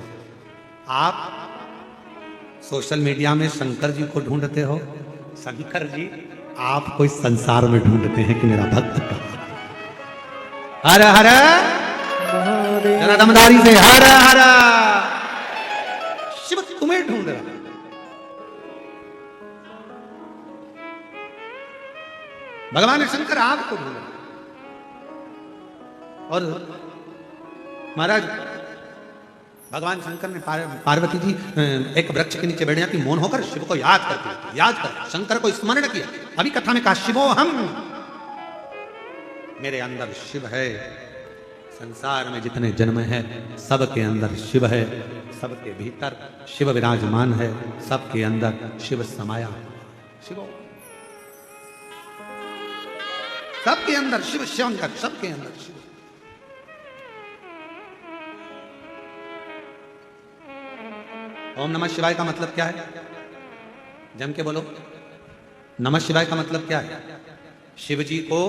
आप सोशल मीडिया में शंकर जी को ढूंढते हो, शंकर जी आपको इस संसार में ढूंढते हैं कि मेरा भक्त कहां। हर हर जरा दमदारी से हर हर, शिव तुम्हें ढूंढ रहा। भगवान शंकर आपको ढूंढ रहा। और महाराज भगवान शंकर ने पार्वती जी एक वृक्ष के नीचे बैठ जाती, मौन होकर शिव को याद करती, याद कर शंकर को स्मरण किया। अभी कथा में कहा शिवो हम, मेरे अंदर शिव है। संसार में जितने जन्म है सबके अंदर शिव है, सबके भीतर शिव विराजमान है, सबके अंदर शिव समाया है। शिवो सबके अंदर शिव, शंकर सबके अंदर शिव। ओम नमः शिवाय का मतलब क्या है? जम के बोलो। नमः शिवाय का मतलब क्या है? शिव जी को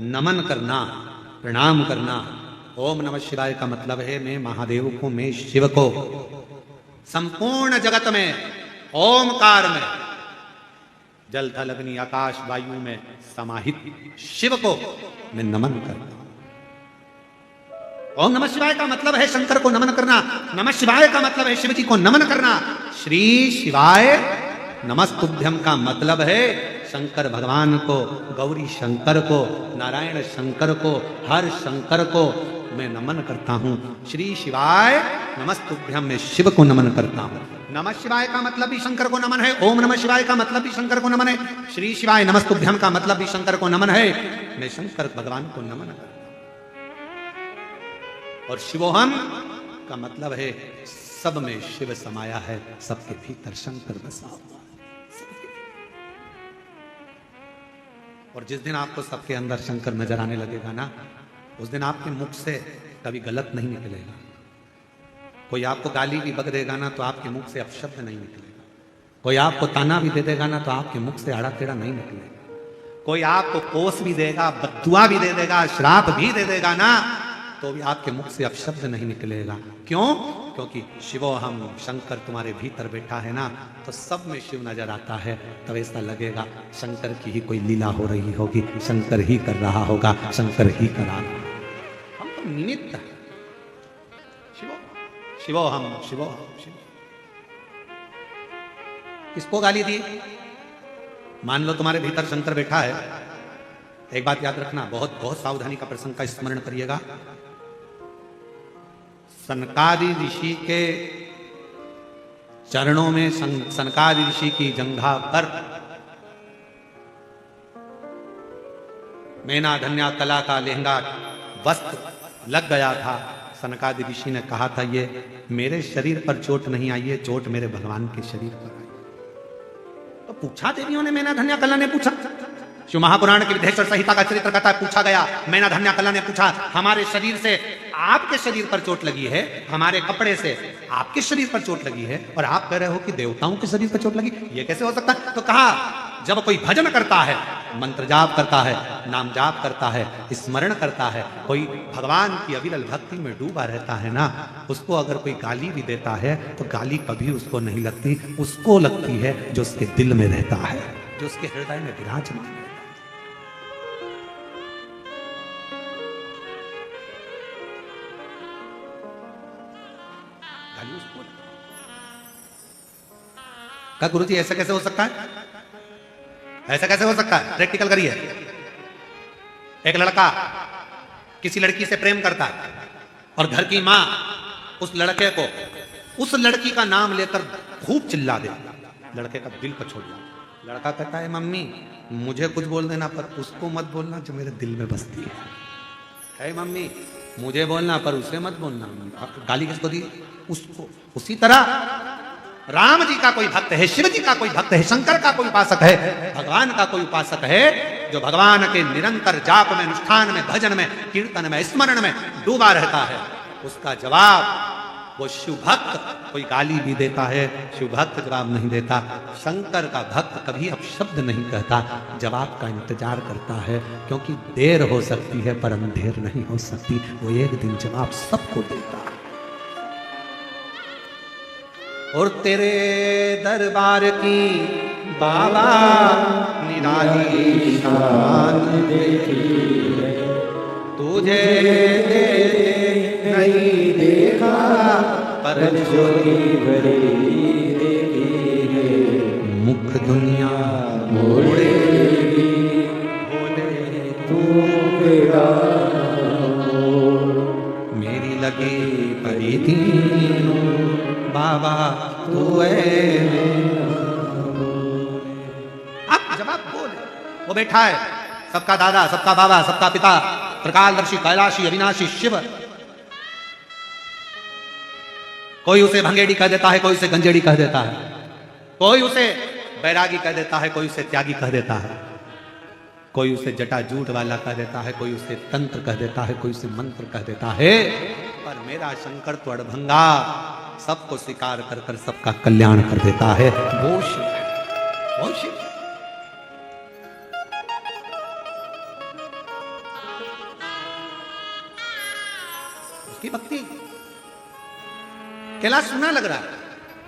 नमन करना, प्रणाम करना। ओम नमः शिवाय का मतलब है मैं महादेव को, मैं शिव को संपूर्ण जगत में ओमकार में, जल थल अग्नि आकाश वायु में समाहित शिव को मैं नमन करता हूं। ओम नमः शिवाय का मतलब है शंकर को नमन करना। नमः शिवाय का मतलब है शिव जी को नमन करना। श्री शिवाय नमस्तुभ्यम का मतलब है शंकर भगवान को, गौरी शंकर को, नारायण शंकर को, हर शंकर को मैं नमन करता हूं। श्री शिवाय नमस्तुभ्यम, मैं शिव को नमन करता हूं। नमः शिवाय का मतलब भी शंकर को नमन है। ओम नमः शिवाय का मतलब भी शंकर को नमन है। श्री शिवाय नमस्तुभ्यम का मतलब भी शंकर को नमन है। मैं शंकर भगवान को नमन करता हूं। और शिवोहम का मतलब है सब में शिव समाया है, सबके भीतर शंकर बसा हुआ है। और जिस दिन आपको सबके अंदर शंकर नजर आने लगेगा ना, उस दिन आपके मुख से कभी गलत नहीं निकलेगा। कोई आपको गाली भी बक देगा ना तो आपके मुख से अपशब्द नहीं निकलेगा। कोई आपको ताना भी दे देगा ना तो आपके मुख से आड़ा टेढ़ा नहीं निकलेगा। कोई आपको कोस भी देगा, बद्दुआ भी दे देगा, श्राप भी दे देगा ना, तो भी आपके मुख से अपशब्द नहीं निकलेगा। क्यों? क्योंकि शिवो हम, शंकर तुम्हारे भीतर बैठा है ना, तो सब में शिव नजर आता है। तब ऐसा लगेगा शंकर की ही कोई लीला हो रही होगी, शंकर ही कर रहा होगा, शंकर ही करा रहा। हम तो निमित्त हैं। शिवो शिवो हम, शिवो हम, शिवो। किसको गाली दी? मान लो तुम्हारे भीतर शंकर बैठा है। एक बात याद रखना, बहुत बहुत सावधानी का प्रसंग का स्मरण करिएगा। सनकादि ऋषि के चरणों में सनकादि ऋषि की जंघा पर मैना धन्या कला का लहंगा वस्त्र लग गया था। सनकादि ऋषि ने कहा था, ये मेरे शरीर पर चोट नहीं आई है, चोट मेरे भगवान के शरीर पर आई। तो पूछा देवियों ने, मैना धन्या कला ने पूछा। शिव महापुराण की विधेश्वर संहिता का चरित्र कथा पूछा गया। मैना धन्या कला ने पूछा, हमारे शरीर से आपके शरीर पर चोट लगी है, हमारे कपड़े से आपके शरीर पर चोट लगी है, और आप कह रहे हो कि देवताओं के शरीर पर चोट लगी, ये कैसे हो सकता है? तो कहा, जब कोई भजन करता है, मंत्र जाप करता है, नाम जाप करता है, स्मरण करता है, कोई भगवान की अविरल भक्ति में डूबा रहता है ना, उसको अगर कोई गाली भी देता है तो गाली कभी उसको नहीं लगती, उसको लगती है जो उसके दिल में रहता है, जो उसके हृदय में विराजमान है। क्या गुरु जी ऐसा कैसे हो सकता है? ऐसा कैसे हो सकता है? प्रैक्टिकल करिए। एक लड़का किसी लड़की से प्रेम करता है और घर की मां उस लड़के को उस लड़की का नाम लेकर खूब चिल्ला दे, लड़के का दिल को छोड़ दिया। लड़का कहता है, मम्मी मुझे कुछ बोल देना पर उसको मत बोलना जो मेरे दिल में बसती है। मम्मी मुझे बोलना पर उसे मत बोलना। गाली किसको दी? उसको। उसी तरह राम जी का कोई भक्त है, शिव जी का कोई भक्त है, शंकर का कोई उपासक है, भगवान का कोई उपासक है जो भगवान के निरंतर जाप में, अनुष्ठान में, भजन में, कीर्तन में, स्मरण में डूबा रहता है, उसका जवाब वो शिव भक्त कोई गाली भी देता है, शिव भक्त जवाब नहीं देता। शंकर का भक्त कभी अपशब्द नहीं कहता, जवाब का इंतजार करता है, क्योंकि देर हो सकती है पर अंधेर नहीं हो सकती। वो एक दिन जवाब सबको देता है। और तेरे दरबार की बाबा निराली शान देखी है, तुझे नहीं देखा पर जोगी भरी देखी है। मुख दुनिया मोड़े बोले तू बेड़ा, मेरी लगी पड़ी थी बाबा तू अब जवाब बोले। वो बैठा है, सबका दादा, सबका बाबा, सबका पिता, प्रकालदर्शी, कैलाशी, अविनाशी शिव। कोई उसे भंगेड़ी कह देता है, कोई उसे गंजेड़ी कह देता है, कोई उसे बैरागी कह देता है, कोई उसे त्यागी कह देता है, कोई उसे जटाजूट वाला कह देता है, कोई उसे तंत्र कह देता है, कोई उसे मंत्र कह देता है। पर मेरा शंकर तो अड़भंगा, सबको स्वीकार कर कर सबका कल्याण कर देता है। वो शिव है, वो शिव। उसकी भक्ति कैलाश सुना लग रहा है।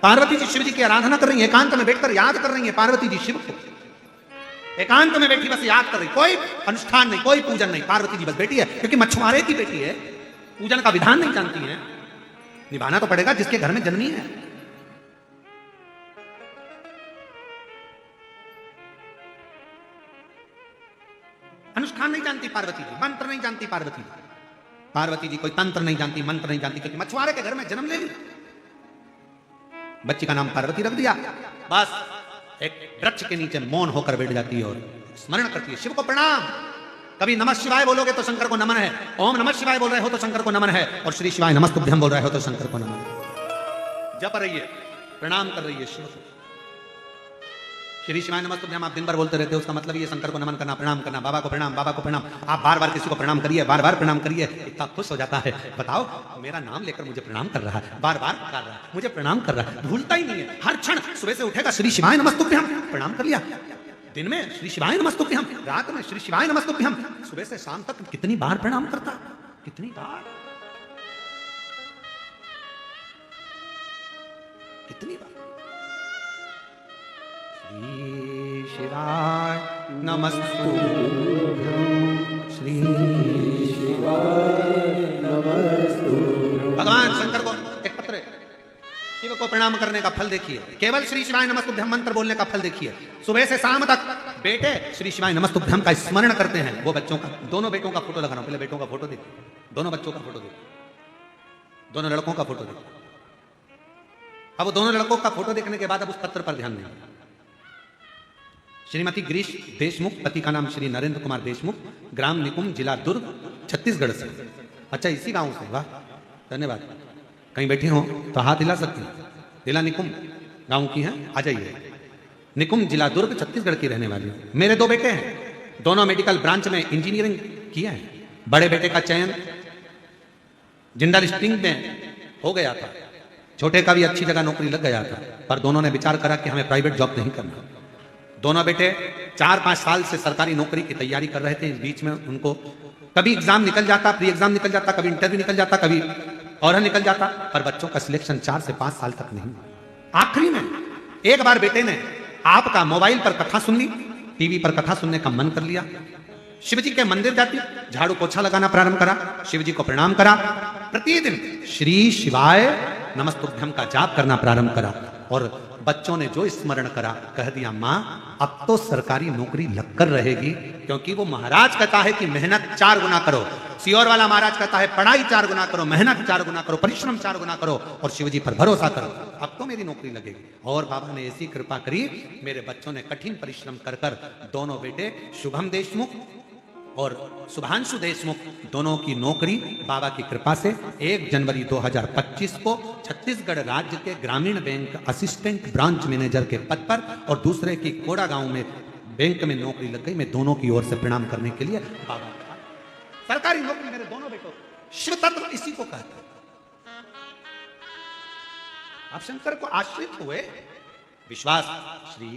पार्वती जी शिव जी की आराधना कर रही है, एकांत में बैठकर याद कर रही है पार्वती जी शिव को, एकांत में बैठी बस याद कर रही, कोई अनुष्ठान नहीं, कोई पूजन नहीं, पार्वती जी बस बैठी है, क्योंकि मछुआरे की बेटी है, पूजन का विधान नहीं जानती है, निभाना तो पड़ेगा जिसके घर में जन्मी है। अनुष्ठान नहीं जानती पार्वती जी, मंत्र नहीं जानती पार्वती जी, पार्वती जी कोई तंत्र नहीं जानती, मंत्र नहीं जानती, क्योंकि मछुआरे के घर में जन्म ले ली, बच्ची का नाम पार्वती रख दिया। बस एक वृक्ष के नीचे मौन होकर बैठ जाती है और स्मरण करती है, शिव को प्रणाम। कभी नमः शिवाय बोलोगे तो शंकर को नमन है, ओम नमः शिवाय बोल रहे हो तो शंकर को नमन है, और श्री शिवाय नमस्तुभ्यम बोल रहे हो तो शंकर को नमन है। जप रही है, प्रणाम कर रही है शिव को। श्री शिवाय नमस्तुभ्यम आप दिन भर बोलते रहते हो, उसका मतलब ये शंकर को नमन करना, प्रणाम करना, बाबा को प्रणाम, बाबा को प्रणाम। आप बार बार किसी को प्रणाम करिए, बार बार प्रणाम करिए, इतना खुश हो जाता है। बताओ मेरा नाम लेकर मुझे प्रणाम कर रहा है, बार बार पुकार रहा है, मुझे प्रणाम कर रहा है, भूलता ही नहीं है। हर क्षण सुबह से उठेगा श्री शिवाय नमस्तुभ्यम, प्रणाम कर लिया। दिन में श्री शिवाय नमस्तुभ्यम, रात में श्री शिवाय नमस्तुभ्यम, सुबह से शाम तक कितनी बार प्रणाम करता, कितनी बार। कितनी बार श्री शिवाय नमस्तुभ्यं श्री भगवान शंकर को एक पत्र शिव को प्रणाम करने का फल देखिए, केवल श्री शिवाय नमस्तुभ्यम मंत्र बोलने का फल देखिए। सुबह से शाम तक बेटे श्री शिवाय नमस्तुभ्यम का स्मरण करते हैं। वो बच्चों का, दोनों बेटों का फोटो लगा रहा हूं, पहले बेटों का फोटो देखिए, दोनों बच्चों का फोटो देखिए, दोनों लड़कों का फोटो देखिए। अब दोनों लड़कों का फोटो देखने के बाद अब उस पत्र पर ध्यान दें। श्रीमती गिरीश देशमुख, पति का नाम श्री नरेंद्र कुमार देशमुख, ग्राम निकुंज, जिला दुर्ग, छत्तीसगढ़ से। अच्छा, इसी गांव से, वाह, धन्यवाद। कहीं बैठी हो तो हाथ हिला सकती हैं। जिला निकुंज गांव की हैं, आ जाइए। निकुंज, जिला दुर्ग, छत्तीसगढ़ की रहने वाली हूं। मेरे दो बेटे हैं, दोनों मेडिकल ब्रांच में इंजीनियरिंग किया है। बड़े बेटे का चयन जिंदल स्टील में हो गया था, छोटे का भी अच्छी जगह नौकरी लग गया था, पर दोनों ने विचार करा कि हमें प्राइवेट जॉब नहीं करना। दोनों बेटे 4-5 साल से सरकारी नौकरी की तैयारी कर रहे थे। इस बीच में उनको कभी एग्जाम निकल जाता, प्री एग्जाम निकल जाता, कभी इंटरव्यू निकल जाता, कभी और निकल जाता, पर बच्चों का सिलेक्शन 4 से 5 साल तक नहीं। आखिरी में एक बार बेटे ने आपका मोबाइल पर कथा सुन ली, टीवी पर कथा सुनने का मन कर लिया। शिव जी के मंदिर जाती, झाड़ू पोछा लगाना प्रारंभ करा, शिव जी को प्रणाम करा, प्रतिदिन श्री शिवाय नमस्तुभ्यम का जाप करना प्रारंभ करा। और बच्चों ने जो स्मरण करा, कह दिया मां अब तो सरकारी नौकरी लगकर रहेगी, क्योंकि वो महाराज कहता है कि मेहनत 4 गुना करो, सियोर वाला महाराज कहता है पढ़ाई 4 गुना करो, मेहनत 4 गुना करो, परिश्रम 4 गुना करो और शिव जी पर भरोसा करो, अब तो मेरी नौकरी लगेगी। और बाबा ने ऐसी कृपा करी, मेरे बच्चों ने कठिन परिश्रम कर कर, दोनों बेटे शुभम देशमुख और शुभांशु देशमुख, दोनों की नौकरी बाबा की कृपा से 1 जनवरी 2025 को छत्तीसगढ़ राज्य के ग्रामीण बैंक असिस्टेंट ब्रांच मैनेजर के पद पर और दूसरे की कोड़ा गांव में बैंक में नौकरी लग गई। मैं दोनों की ओर से प्रणाम करने के लिए बाबा, सरकारी नौकरी मेरे दोनों बेटों, शिव तत्व इसी को कहते हैं। आप शंकर को आश्रित हुए, विश्वास श्री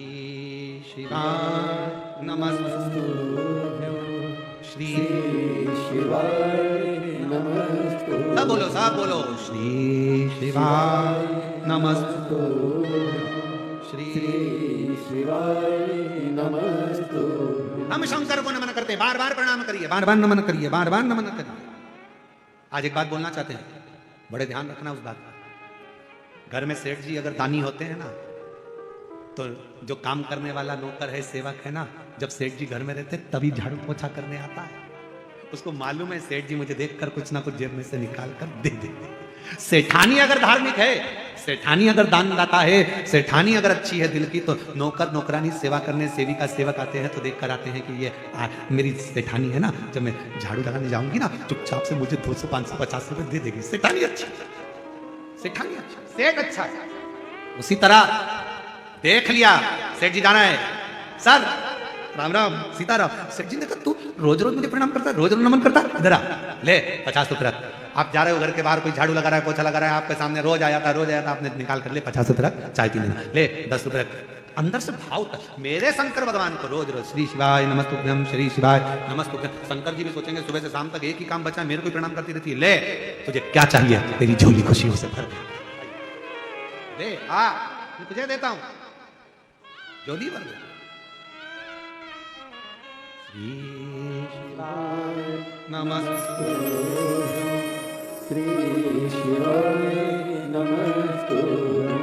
शिवाय नमस्तुभ्यं श्री शिवाय नमस्तुभ्यं, सब बोलो, सब बोलो, श्री शिवाय नमस्तुभ्यं श्री शिवाय नमस्तुभ्यं। हम शंकर को नमन करते हैं, बार बार प्रणाम करिए, बार बार नमन करिए, बार बार नमन करिए। आज एक बात बोलना चाहते हैं, बड़े ध्यान रखना उस बात का। घर में सेठ जी अगर दानी होते हैं ना, तो जो काम करने वाला नौकर है, सेवक है ना, जब सेठ जी घर में रहते तभी झाड़ू पोछा करने आता है। उसको मालूम है सेठ जी मुझे देखकर कुछ ना कुछ जेब में से निकाल कर दे देते। सेठानी अगर धार्मिक है, सेठानी अगर दानदाता है, सेठानी अगर अच्छी है दिल की, तो नौकर नौकरानी सेवा करने, सेविका सेवक आते हैं तो देख कर आते हैं कि ये मेरी सेठानी है ना, जब मैं झाड़ू लगाने जाऊंगी ना, चुपचाप से मुझे 200, 500, 50 रुपए दे देगी। सेठानी अच्छी, सेठानी अच्छा, सेठ अच्छा है। उसी तरह देख लिया सेठ जी जाना है, सर राम राम सीताराम। सेठ जी ने कहा तू रोज रोज मुझे प्रणाम करता है, रोज रोज नमन करता है, इधर आ, ले 50 रुपये रख। आप जा रहे हो घर के बाहर, कोई झाड़ू लगा रहा है, पोछा लगा रहा है, आपके सामने रोज आया था, रोज आया था, आपने निकाल कर ले 50 रुपये रख, चाय पीने, ले 10 रुपये रख। अंदर से भाव था, मेरे शंकर भगवान को रोज रोज श्री शिवाय नमस्तुभ्यम श्री शिवाय नमस्तुभ्यम। शंकर जी भी सोचेंगे सुबह से शाम तक एक ही काम बचा, मेरे को प्रणाम करती रहती है, ले तुझे क्या चाहिए, तेरी झोली खुशियों से भर दे, आ तुझे देता हूं झोली भर दे। श्री शिवाय नमस्तुभ्यं श्री शिवाय नमस्तुभ्यं।